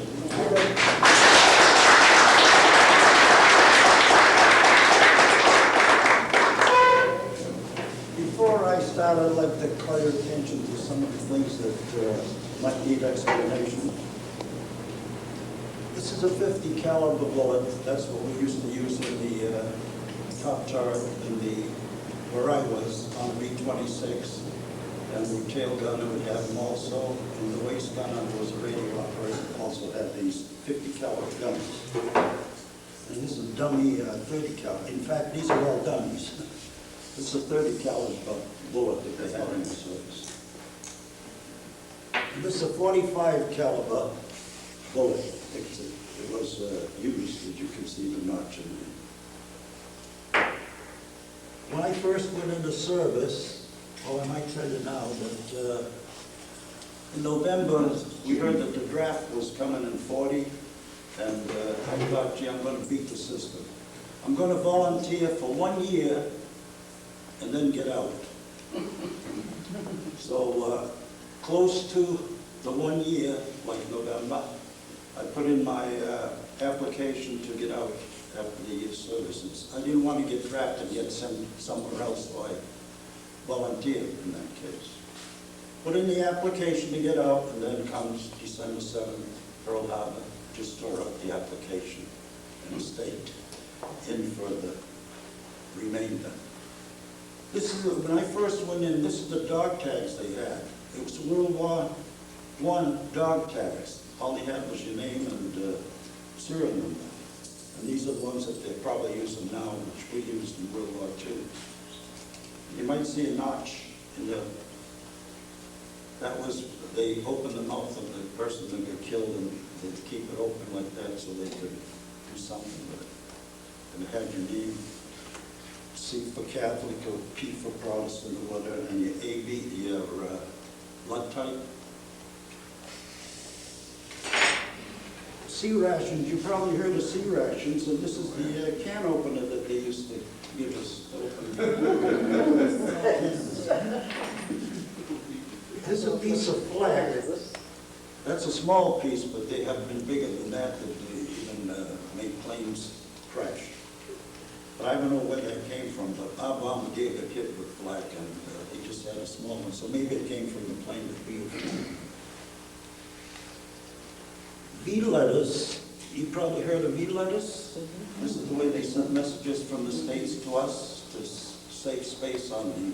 Before I start, I'd like to call your attention to some of the things that might need explanation. This is a 50 caliber bullet. That's what we used to use in the top turret in where I was on B-26. And the tail gunner would have them also, and the waist gunner was a radio operator, also had these 50 caliber guns. And this is a dummy 30 caliber. In fact, these are all dummies. This is a 30 caliber bullet that they had in the service. And this is a 45 caliber bullet. It was used, as you can see the notch in there. When I first went into service, I might tell you now that in November, we heard that the draft was coming in 40, and I thought, gee, I'm going to beat the system. I'm going to volunteer for 1 year and then get out. So close to the 1 year, like November, I put in my application to get out after the year's services. I didn't want to get drafted and get sent somewhere else, so I volunteered in that case. Put in the application to get out, and then comes December 7th, Pearl Harbor, just tore up the application and stayed in for the remainder. This is, when I first went in, this is the dog tags they had. It was World War I dog tags. All they had was your name and serial number. And these are the ones that they're probably using now, which we used in World War II. You might see a notch in the, that was, they opened the mouth of the person that got killed and they'd keep it open like that so they could do something with it. And it had your name, C for Catholic or P for Protestant or whatever, and your AB, your blood type. C rations, you probably heard of C rations, and this is the can opener that they used to give us to open. This is a piece of flak. That's a small piece, but they have been bigger than that they even made planes crash. But I don't know where that came from, but our bomber gave a kid with flak, and he just had a small one, so maybe it came from the plane that we used. V letters, you probably heard of V letters? This is the way they sent messages from the States to us to save space on the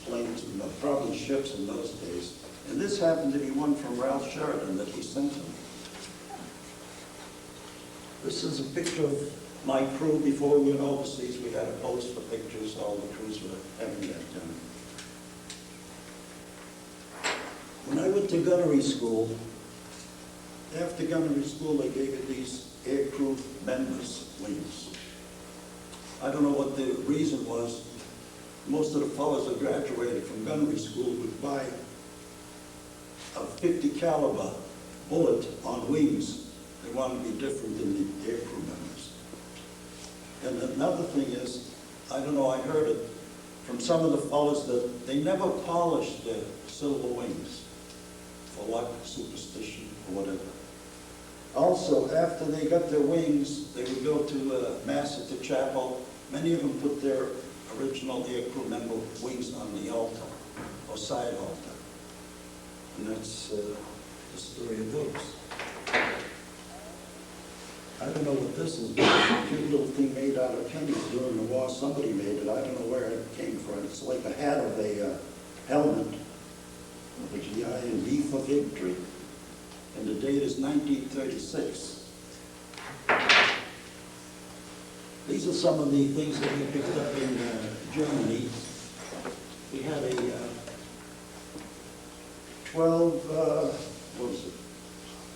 planes, probably ships in those days. And this happened to be one from Ralph Sheridan that he sent him. This is a picture of my crew before we went overseas. We had a post for pictures, all the crews were having that done. When I went to gunnery school, after gunnery school, they gave you these aircrew members' wings. I don't know what the reason was. Most of the fellows that graduated from gunnery school would buy a 50 caliber bullet on wings. They wanted to be different than the aircrew members. And another thing is, I don't know, I heard it from some of the fellows that they never polished their silver wings. For luck, superstition, or whatever. Also, after they got their wings, they would go to Mass at the chapel. Many of them put their original aircrew member wings on the altar, or side altar. And that's the story of those. I don't know what this is, but it's a cute little thing made out of pennies during the war. Somebody made it. I don't know where it came from. It's like a hat of a helmet. The GI and V for victory, and the date is 1936. These are some of the things that we picked up in Germany. We had a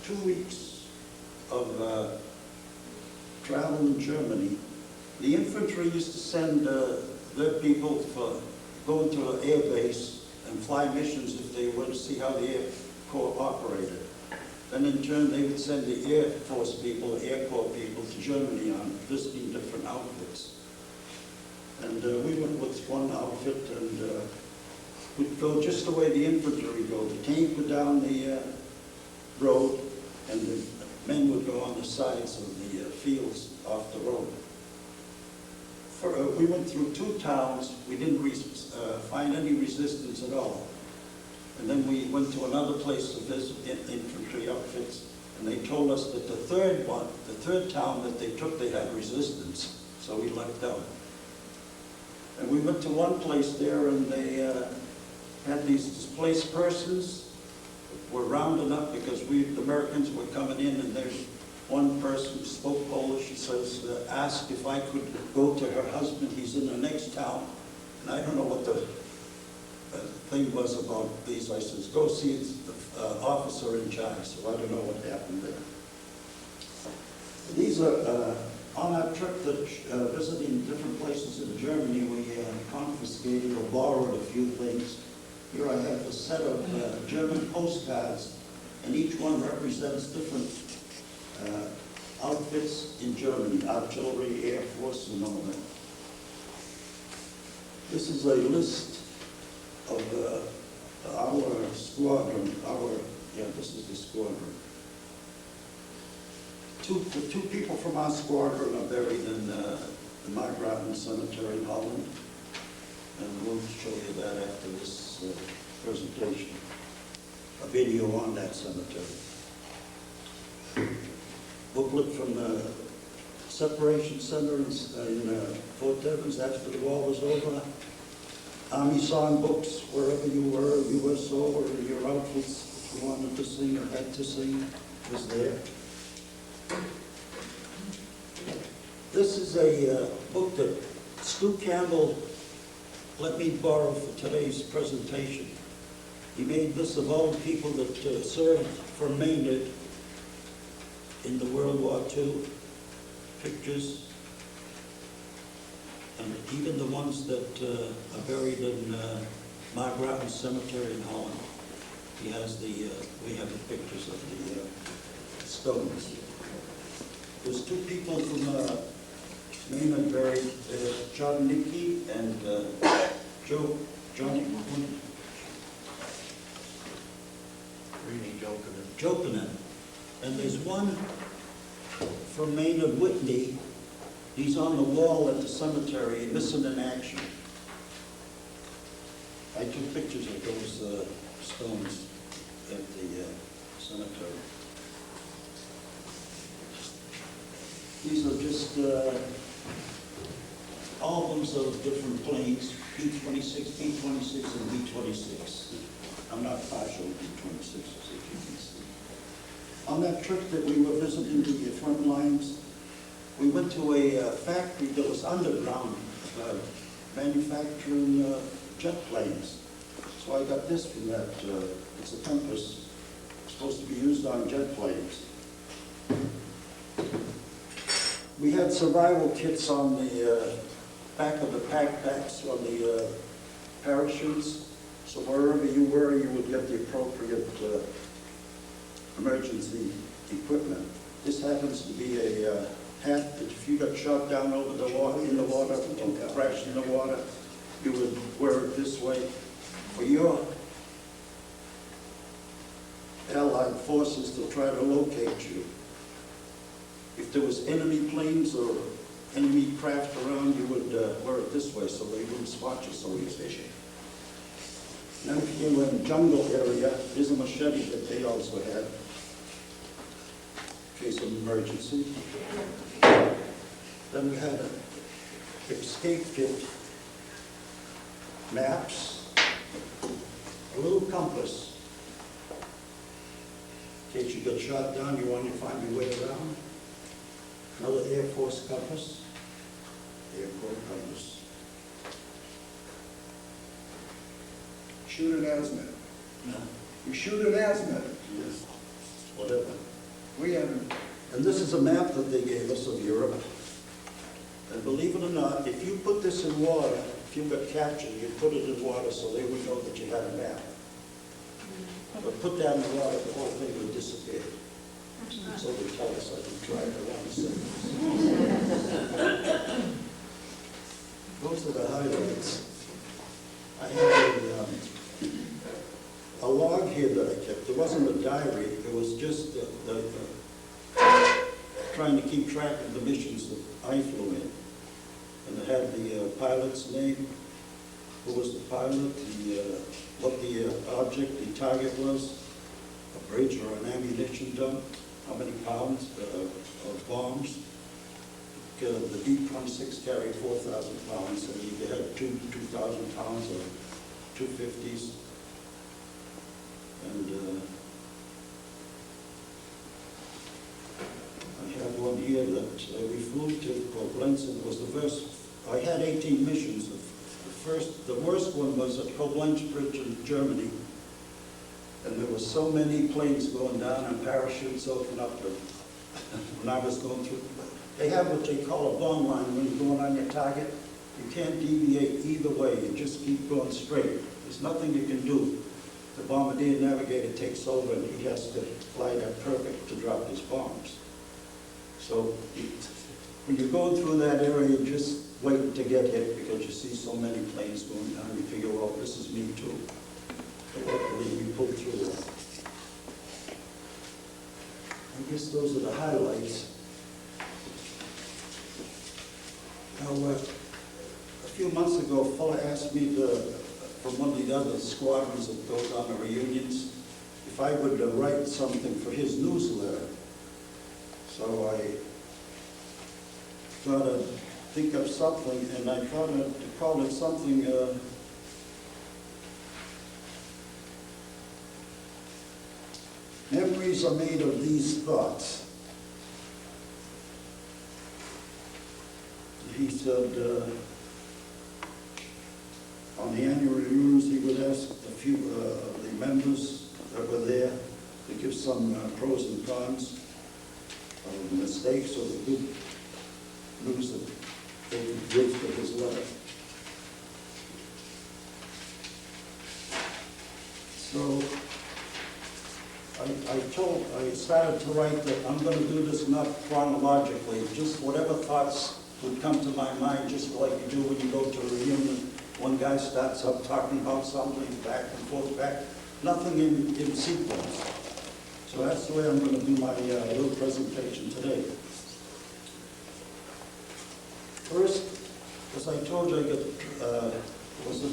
2 weeks of travel in Germany. The infantry used to send their people for going to an air base and fly missions if they wanted to see how the Air Corps operated. Then and in turn they would send the Air Force people, Air Corps people to Germany on visiting different outfits. And we went with one outfit, and we'd go just the way the infantry go. The tank would down the road, and the men would go on the sides of the fields off the road. We went through 2 towns. We didn't find any resistance at all. And then we went to another place to visit infantry outfits, and they told us that the third town that they took, they had resistance, so we left out. And we went to one place there, and they had these displaced persons were rounded up because the Americans were coming in, and there's one person who spoke Polish. He says, asked if I could go to her husband. He's in the next town. And I don't know what the thing was about these. I says, go see the officer in charge. So I don't know what happened there. These are, on our trip that visiting different places in Germany, we confiscated or borrowed a few things. Here I have a set of German postcards, and each one represents different outfits in Germany, artillery, Air Force, and all that. This is a list of our squadron, this is the squadron. The 2 people from our squadron are buried in the Margraten Cemetery in Holland, and we'll show you that after this presentation. A video on that cemetery. Booklet from the separation center in Fort Devens after the war was over. Army song books, wherever you were, USO, or your outfits, if you wanted to sing or had to sing, was there. This is a book that Stu Campbell let me borrow for today's presentation. He made this of all the people that served for Maynard in the World War II, pictures, and even the ones that are buried in Margraten Cemetery in Holland. He has we have the pictures of the stones. There's 2 people from Maynard buried, John Nicky and Johnny Jokinen. And there's one from Maynard Whitney. He's on the wall at the cemetery, missing in action. I took pictures of those stones at the cemetery. These are just albums of different planes, B-26, B-26, and B-26. I'm not partial to B-26, as you can see. On that trip that we were visiting the front lines, we went to a factory that was underground, manufacturing jet planes. So I got this from that. It's a compass, supposed to be used on jet planes. We had survival kits on the back of the backpacks on the parachutes. So wherever you were, you would get the appropriate emergency equipment. This happens to be a hat that if you got shot down over the water, in the water, or crashed in the water, you would wear it this way. For your Allied forces to try to locate you. If there was enemy planes or enemy craft around, you would wear it this way so they wouldn't spot you so easily. Now if you were in the jungle area, there's a machete that they also had in case of emergency. Then we had an escape kit, maps, a little compass. In case you got shot down, you want to find your way around. Another Air Force compass, Air Corps compass. Shoot an asthmatic. No. You shoot an asthmatic. Yes, whatever. We haven't. And this is a map that they gave us of Europe. And believe it or not, if you put this in water, if you got captured, you put it in water so they would know that you had a map. But put down the water, the whole thing would disappear. tell us, I can try it around the Those are the highlights. I had a log here that I kept. It wasn't a diary, it was just trying to keep track of the missions that I flew in. And it had the pilot's name, who was the pilot, what the object, the target was, a bridge or an ammunition dump, how many pounds of bombs. The B-26 carried 4,000 pounds, and you had 2,000 pounds of 250s. And I have one here that we flew to Koblenz, and it was the first. I had 18 missions. The worst one was at Koblenz Bridge in Germany, and there were so many planes going down and parachutes open up that when I was going through, they have what they call a bomb line when you're going on your target. You can't deviate either way. You just keep going straight. There's nothing you can do. The bombardier navigator takes over, and he has to fly that perfect to drop his bombs. So when you're going through that area, you're just waiting to get hit because you see so many planes going down. You figure, well, this is me too. But luckily, we pulled through it. I guess those are the highlights. Now, a few months ago, a fellow asked me from one of the other squadrons that goes on the reunions if I would write something for his newsletter. So I thought I'd think of something, and I thought I'd call it something memories are made of these thoughts. He said on the annual reunions he would ask a few of the members that were there to give some pros and cons of the mistakes or the good news that they could give for his letter. So I started to write that I'm going to do this not chronologically, just whatever thoughts would come to my mind, just like you do when you go to a reunion. One guy starts up talking about something, back and forth, back, nothing in sequence. So that's the way I'm going to do my little presentation today. First, as I told you, I got, was it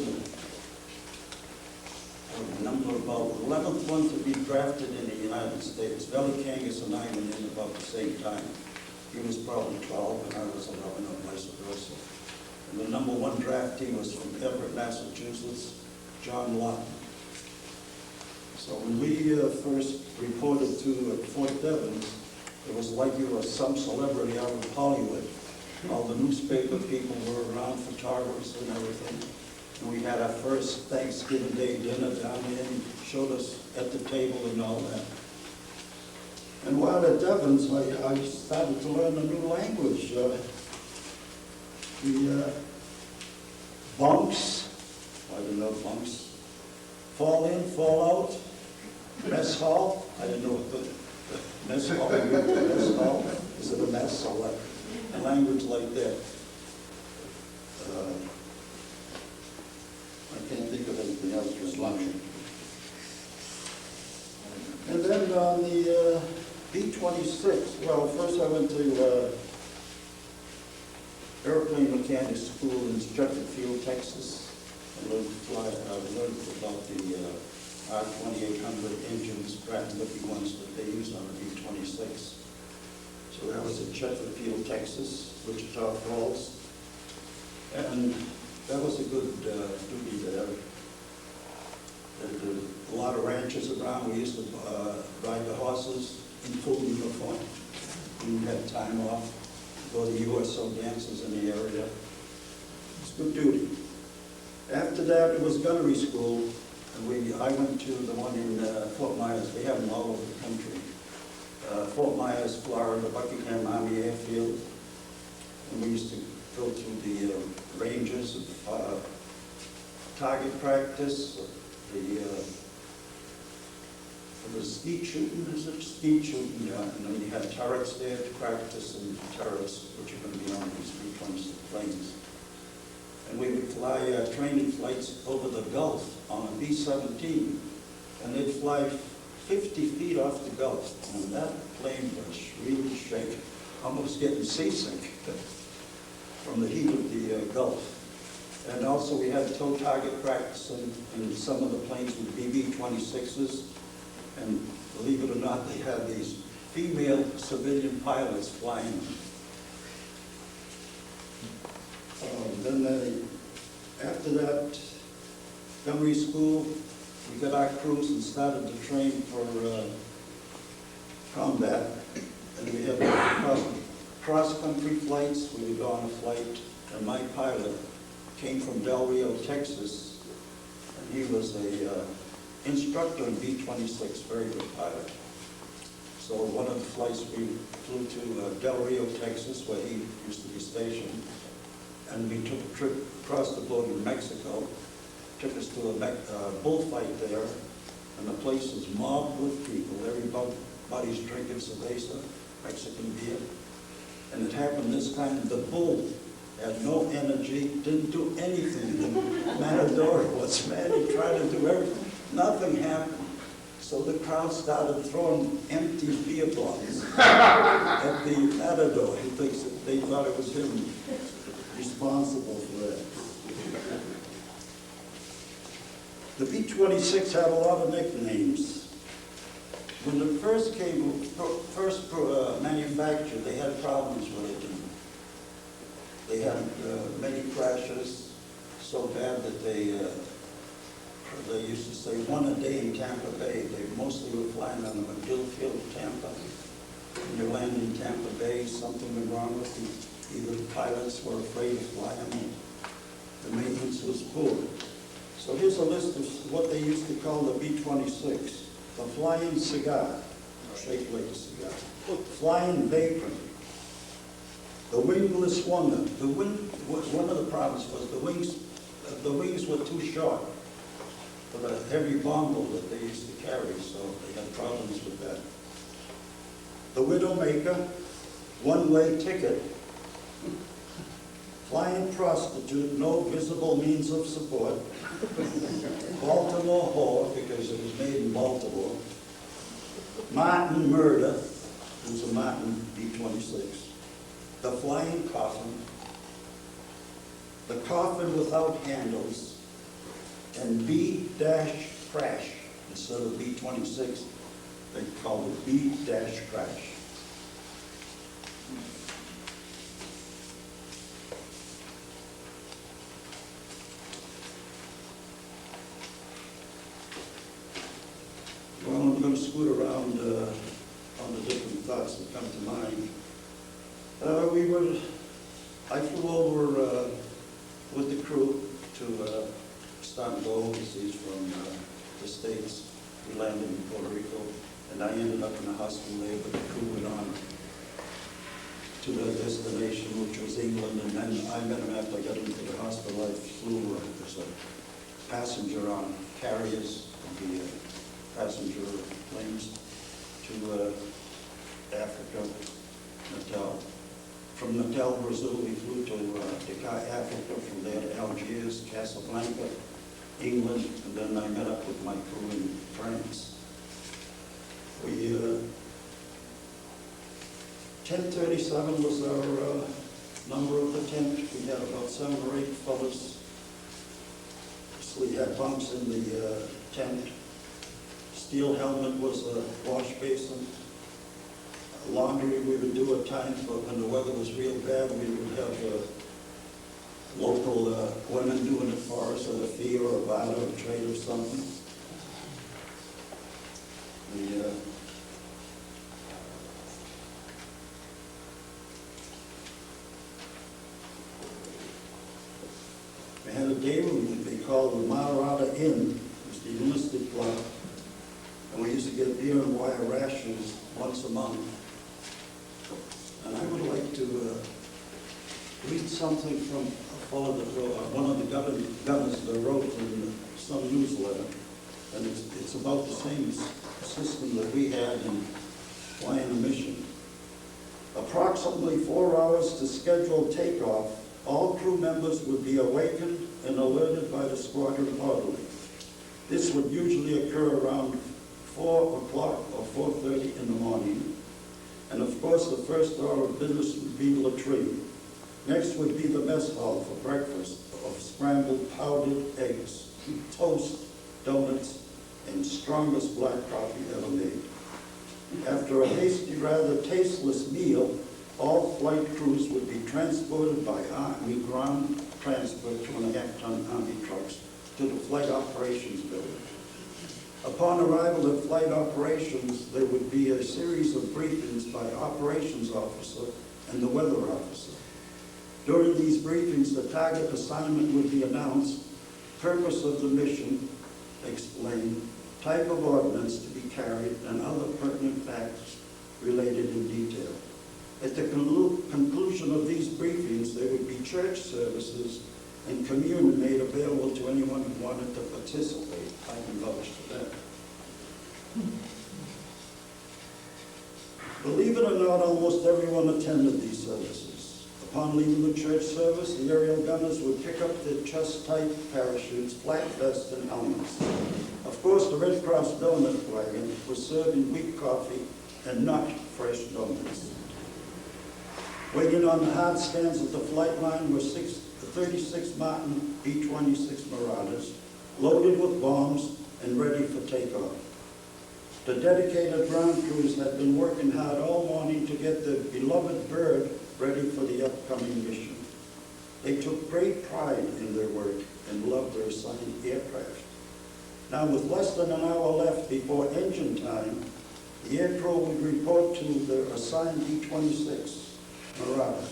a number about 11th one to be drafted in the United States. Belly Kangas and I went in about the same time. He was probably 12 and I was 11 or vice versa. And the number one draftee was from Everett, Massachusetts, John Lawton. So when we first reported to Fort Devens, it was like you were some celebrity out of Hollywood. All the newspaper people were around, photographers and everything. And we had our first Thanksgiving Day dinner down there and showed us at the table and all that. And while at Devens, I started to learn a new language. The bunks, I didn't know bunks, fall in, fall out, mess hall, I didn't know what the mess hall, mess hall, is it a mess or what? A language like that. I can't think of anything else for luncheon. And then on the B-26, well, first I went to airplane mechanics school in Chesterfield, Texas. I learned to fly. I learned about the R-2800 engines, Pratt & Whitney ones that they use on the B-26. So that was in Chesterfield, Texas, Wichita Falls. And that was a good duty there. There were a lot of ranches around. We used to ride the horses in full uniform. We had time off to go to USO dances in the area. It's good duty. After that, it was gunnery school, and I went to the one in Fort Myers. They have them all over the country. Fort Myers, Florida, Buckingham Army Airfield. And we used to go through the ranges of target practice, the for the skeet shooting, is it? Skeet shooting, yeah, and then you had turrets there to practice, and turrets, which are going to be on these B-26 planes. And we would fly training flights over the Gulf on a B-17, and they'd fly 50 feet off the Gulf, and that plane was really shaking, almost getting seasick from the heat of the Gulf. And also we had tow target practice, and some of the planes with BB-26s, and believe it or not, they had these female civilian pilots flying them. After that, Montgomery School, we got our crews and started to train for combat. And we had cross-country flights. We would go on a flight, and my pilot came from Del Rio, Texas, and he was a instructor in B-26, very good pilot. So one of the flights we flew to Del Rio, Texas, where he used to be stationed, and we took a trip across the border to Mexico, took us to a bullfight there, and the place was mobbed with people. Everybody's drinking cerveza, Mexican beer. And it happened this time, the bull had no energy, didn't do anything. The matador was mad, he tried to do everything. Nothing happened. So the crowd started throwing empty beer bottles at the matador. He thinks that they thought it was him responsible for that. The B-26 had a lot of nicknames. When it first manufactured, they had problems with it. They had many crashes, so bad that they used to say one a day in Tampa Bay. They mostly were flying on the McGill Field, Tampa. When you land in Tampa Bay, something went wrong with them. Either the pilots were afraid to fly them, the maintenance was poor. So here's a list of what they used to call the B-26. The flying cigar, shaped like a cigar. Flying vapor. The wingless wonder. One of the problems was the wings were too short for the heavy bomb load that they used to carry, so they had problems with that. The Widowmaker, one-way ticket. Flying prostitute, no visible means of support. Baltimore whore, because it was made in Baltimore. Martin Murder, who's a Martin B-26. The flying coffin. The coffin without handles. And B-crash. Instead of B-26, they called it B-crash. Well, I'm going to scoot around on the different thoughts that come to mind. I flew over with the crew to start to go overseas from the States. We landed in Puerto Rico, and I ended up in a hospital there, but the crew went on to their destination, which was England, and then I met him after I got into the hospital. I flew as a passenger on carriers, the passenger planes, to Africa, Natal. From Natal, Brazil, we flew to Dakar, Africa, from there to Algiers, Casablanca, England, and then I met up with my crew in France. We, 1037 was our number of the tent. We had about 7 or 8 fellas. So we had bunks in the tent. Steel helmet was a wash basin. Laundry we would do at times, but when the weather was real bad, we would have local women doing it for us at a fee or a barter or a trade or something. We had a day room that they called the Maharata Inn. It was the enlisted club. And we used to get beer and wire rations once a month. And I would like to read something from one of the governors that wrote in some newsletter. And it's about the same system that we had in flying a mission. Approximately 4 hours to scheduled takeoff, all crew members would be awakened and alerted by the squadron orderly. This would usually occur around 4 o'clock or 4:30 in the morning. And of course, the first order of business would be latrine. Next would be the mess hall for breakfast of scrambled powdered eggs, toast, donuts, and strongest black coffee ever made. After a hasty, rather tasteless meal, all flight crews would be transported by Army ground transport 2.5-ton Army trucks to the Flight Operations Building. Upon arrival at Flight Operations, there would be a series of briefings by the Operations Officer and the Weather Officer. During these briefings, the target assignment would be announced, purpose of the mission explained, type of ordnance to be carried, and other pertinent facts related in detail. At the conclusion of these briefings, there would be church services and communion made available to anyone who wanted to participate. I can vouch for that. Believe it or not, almost everyone attended these services. Upon leaving the church service, the aerial gunners would pick up their chest-tight parachutes, flat vests, and helmets. Of course, the Red Cross donut wagon was serving weak coffee and not fresh donuts. Waiting on the hard stands at the flight line were 36 Martin B-26 Marauders, loaded with bombs and ready for takeoff. The dedicated ground crews had been working hard all morning to get the beloved bird ready for the upcoming mission. They took great pride in their work and loved their assigned aircraft. Now, with less than an hour left before engine time, the air crew would report to their assigned B-26 Marauder.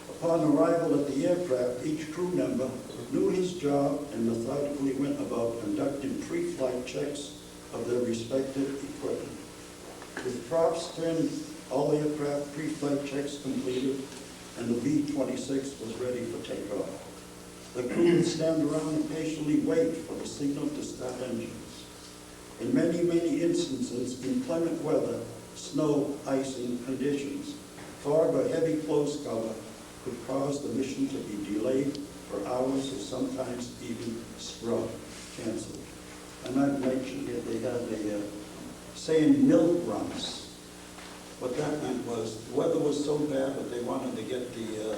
Upon arrival at the aircraft, each crew member knew his job and methodically went about conducting pre-flight checks of their respective equipment. With props turned, all aircraft pre-flight checks completed, and the B-26 was ready for takeoff. The crew would stand around and patiently wait for the signal to start engines. In many, many instances, inclement weather, snow, icing conditions, fog or heavy close cover could cause the mission to be delayed for hours or sometimes even scrubbed, canceled. I might mention that they had a saying, milk runs. What that meant was the weather was so bad that they wanted to get the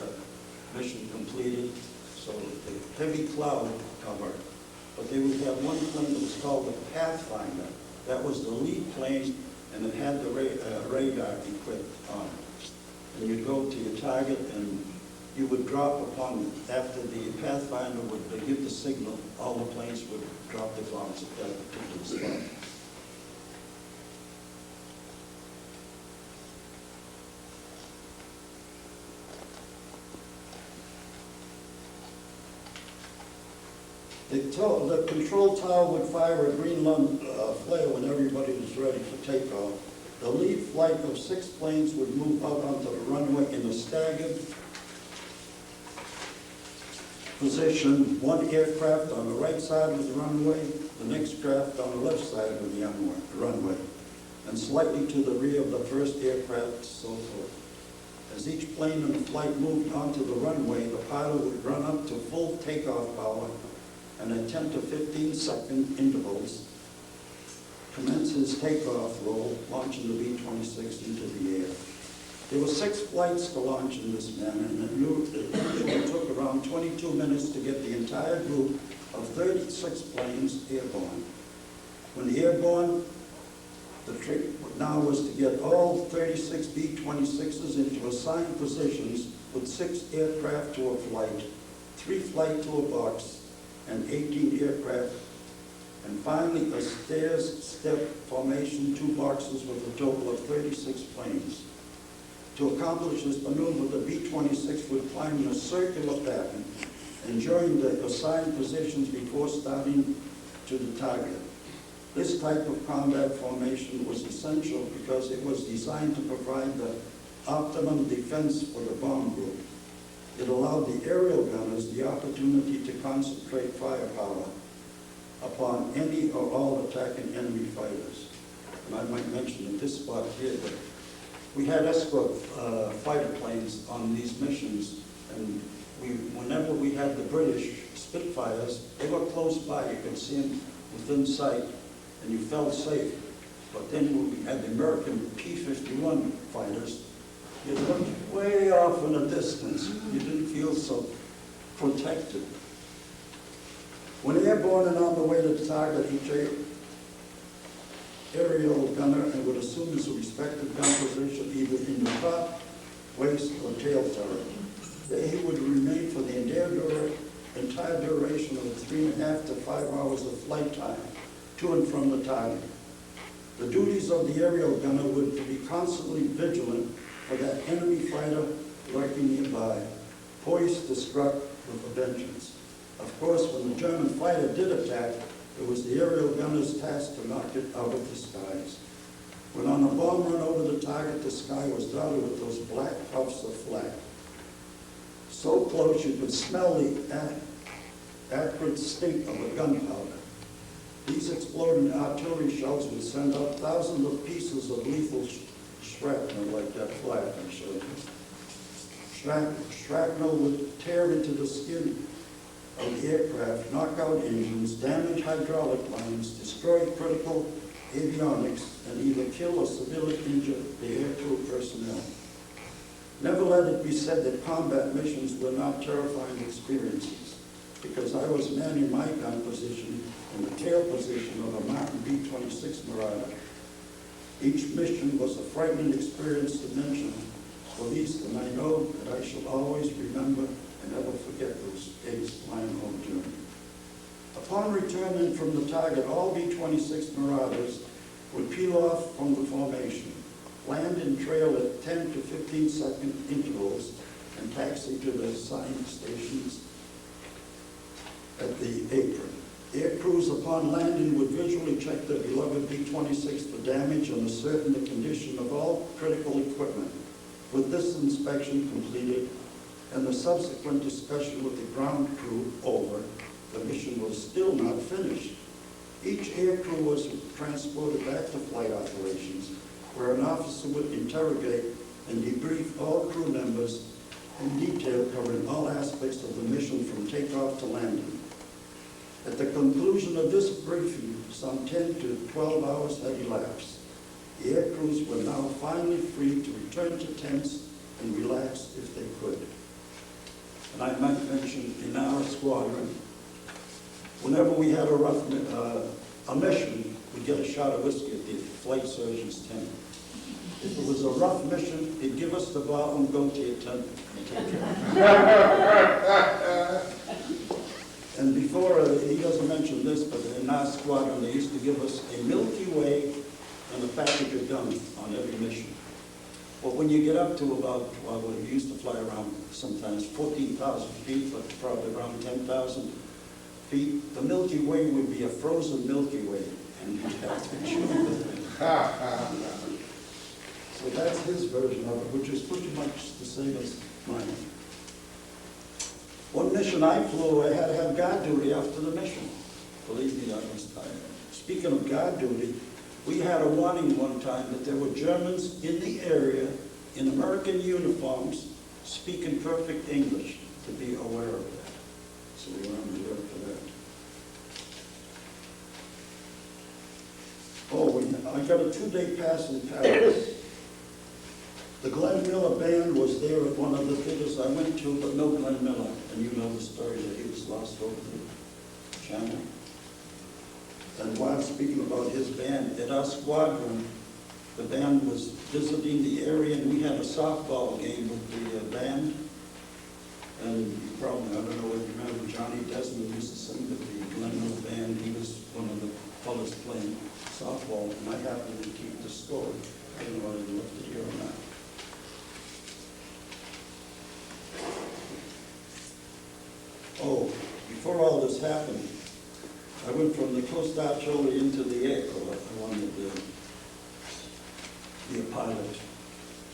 mission completed, so the heavy cloud cover. But they would have one plane that was called the Pathfinder. That was the lead plane, and it had the radar equipped on it. And you'd go to your target, and you would drop upon, after the Pathfinder would give the signal, all the planes would drop the bombs at that particular spot. The control tower would fire a green flare when everybody was ready for takeoff. The lead flight of 6 planes would move out onto the runway in a staggered position, one aircraft on the right side of the runway, the next craft on the left side of the runway, and slightly to the rear of the first aircraft, so forth. As each plane in the flight moved onto the runway, the pilot would run up to full takeoff power and at 10 to 15-second intervals commence his takeoff roll, launching the B-26 into the air. There were 6 flights to launch in this manner, and it usually took around 22 minutes to get the entire group of 36 planes airborne. When the airborne, the trick now was to get all 36 B-26s into assigned positions with 6 aircraft to a flight, 3 flight to a box, and 18 aircraft, and finally a step formation, 2 boxes with a total of 36 planes. To accomplish this maneuver, the B-26 would climb in a circular pattern, enjoying the assigned positions before starting to the target. This type of combat formation was essential because it was designed to provide the optimum defense for the bomb group. It allowed the aerial gunners the opportunity to concentrate firepower upon any or all attacking enemy fighters. and I might mention in this spot here, that we had escort fighter planes on these missions, and whenever we had the British Spitfires, they were close by, you could see them within sight, and you felt safe. But then when we had the American P-51 fighters, you looked way off in the distance. You didn't feel so protected. When airborne and on the way to the target, each aerial gunner and would assume his respective gun position either in the top, waist, or tail turret. He would remain for the entire duration of the 3.5 to 5 hours of flight time to and from the target. The duties of the aerial gunner would be constantly vigilant for that enemy fighter lurking nearby, poised to struck with a vengeance. Of course, when the German fighter did attack, it was the aerial gunner's task to knock it out of the skies. When on a bomb run over the target, the sky was dotted with those black puffs of flak. So close you could smell the acrid stink of a gunpowder. These exploding artillery shells would send out thousands of pieces of lethal shrapnel, like that flag I showed you. Shrapnel would tear into the skin of the aircraft, knock out engines, damage hydraulic lines, destroy critical avionics, and either kill or severely injure the aircrew personnel. Never let it be said that combat missions were not terrifying experiences, because I was manning my gun position in the tail position of a Martin B-26 Marauder. Each mission was a frightening experience to mention, for least, and I know that I shall always remember and never forget those days flying home journey. Upon returning from the target, all B-26 Marauders would peel off from the formation, land and trail at 10 to 15 second intervals, and taxi to their assigned stations at the apron. Air crews upon landing would visually check their beloved B-26 for damage and ascertain the condition of all critical equipment. With this inspection completed and the subsequent discussion with the ground crew over, the mission was still not finished. Each air crew was transported back to flight operations, where an officer would interrogate and debrief all crew members in detail, covering all aspects of the mission from takeoff to landing. At the conclusion of this briefing, some 10 to 12 hours had elapsed. The air crews were now finally free to return to tents and relax if they could. And I might mention, in our squadron, whenever we had a mission, we'd get a shot of whiskey at the flight surgeon's tent. If it was a rough mission, he'd give us the bottle and go to your tent and take care. And before, he doesn't mention this, but in our squadron, they used to give us a Milky Way and a package of gum on every mission. But when you get up to about, well, we used to fly around sometimes 14,000 feet, but probably around 10,000 feet, the Milky Way would be a frozen Milky Way, and you'd have to chew it. So that's his version of it, which is pretty much the same as mine. One mission I flew, I had to have guard duty after the mission. Believe me, I was tired. Speaking of guard duty, we had a warning one time that there were Germans in the area in American uniforms speaking perfect English, to be aware of that. So we were on the alert for that. Oh, I got a 2-day pass in Paris. The Glenn Miller band was there at one of the theaters I went to, but no Glenn Miller. And you know the story that he was lost over the channel. And while speaking about his band, at our squadron, the band was visiting the area, and we had a softball game with the band. And you probably, I don't know if you remember, Johnny Desmond used to sing with the Glenn Miller band. He was one of the fellows playing softball, and I happened to keep the score. I don't know whether you left it here or not. Oh, before all this happened, I went from the Coast Artillery into the Air Corps. I wanted to be a pilot,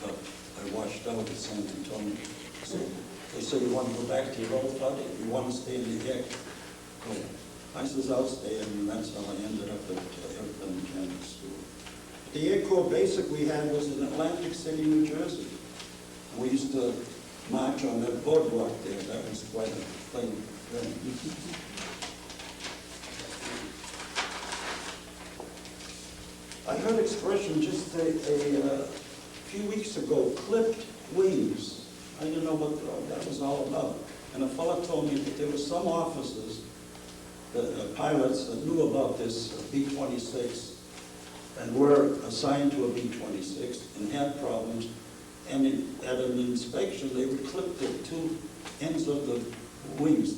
but I washed out at San Antonio. So they said, you want to go back to your old buddy? You want to stay in the Air Corps? I says, I'll stay, and that's how I ended up at Airplane Mechanic School. The Air Corps basic we had was in Atlantic City, New Jersey. We used to march on that boardwalk there. That was quite a thing then. I heard expression just a few weeks ago, clipped wings. I didn't know what that was all about. And a fellow told me that there were some officers, pilots, that knew about this B-26 and were assigned to a B-26 and had problems. And at an inspection, they would clip the two ends of the wings.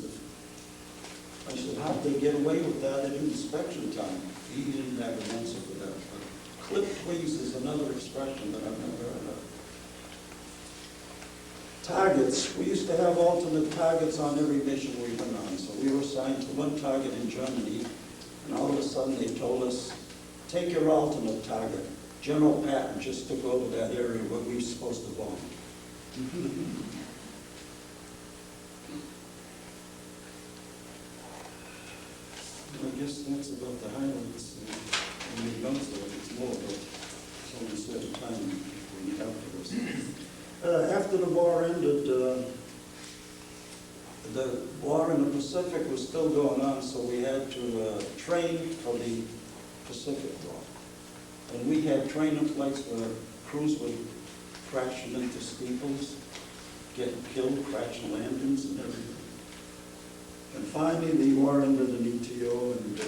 I said, how'd they get away with that at inspection time? He didn't have an answer for that. But clipped wings is another expression that I've never heard of. Targets. We used to have alternate targets on every mission we went on. So we were assigned to one target in Germany, and all of a sudden they told us, take your alternate target. General Patton just took over that area where we were supposed to bomb. I guess that's about the highlights. And we don't say it's more, but it's only a certain time when you have to listen. After the war ended, the war in the Pacific was still going on, so we had to train for the Pacific War. And we had training flights where crews would crash into steeples, get killed, crash landings and everything. And finally, the war ended in ETO, and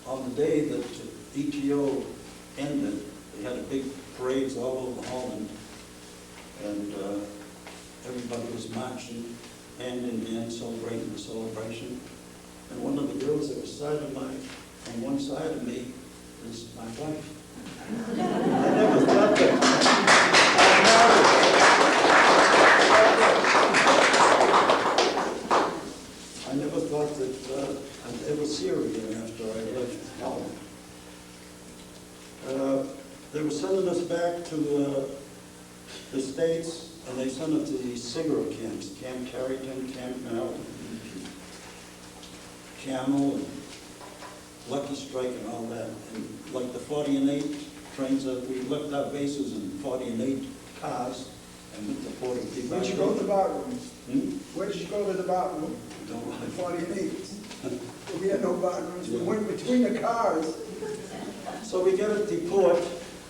on the day that ETO ended, they had a big parades all over Holland, and everybody was marching hand in hand, celebrating the celebration. And one of the girls that was on one side of me is my wife. I never thought I never thought that I'd ever see her again after I left Holland. They were sending us back to the States, and they sent us to these cigarette camps, Camp Carrington, Camp Mel, Camel, and Lucky Strike and all that. And like the 40 and 8 trains, we left our bases in 40 and 8 cars and went to 40 people. Where'd you go to the bathroom? Hmm? Where did you go to the bathroom? Don't like 48. We had no bathrooms. We went between the cars. So we get at the port,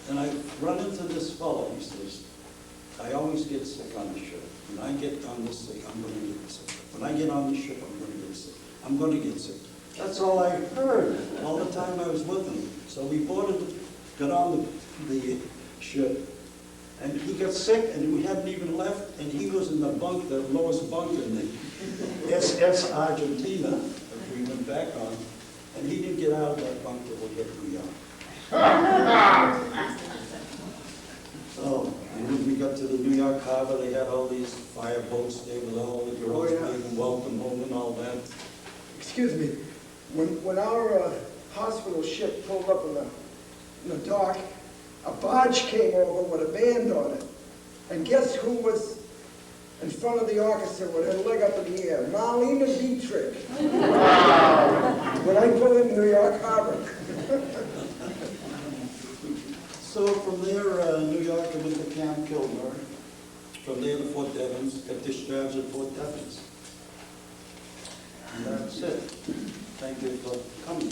and I run into this fellow. He says, I always get sick on the ship. When I get on this ship, I'm going to get sick. When I get on the ship, I'm going to get sick. I'm going to get sick. That's all I heard all the time I was with him. So we got on the ship, and he got sick, and we hadn't even left, and he was in the bunk, the lowest bunk in the SS Argentina that we went back on, and he didn't get out of that bunk till we hit New York. So, and when we got to the New York harbor, they had all these fireboats there with all the girls being welcome home and all that. Excuse me. When our hospital ship pulled up in the dock, a barge came over with a band on it. And guess who was in front of the orchestra with her leg up in the air? Marlene Dietrich. When I pulled in New York Harbor. So from there, New York, I went to Camp Kilmer. From there to Fort Devens, got discharged at Fort Devens. And that's it. Thank you for coming.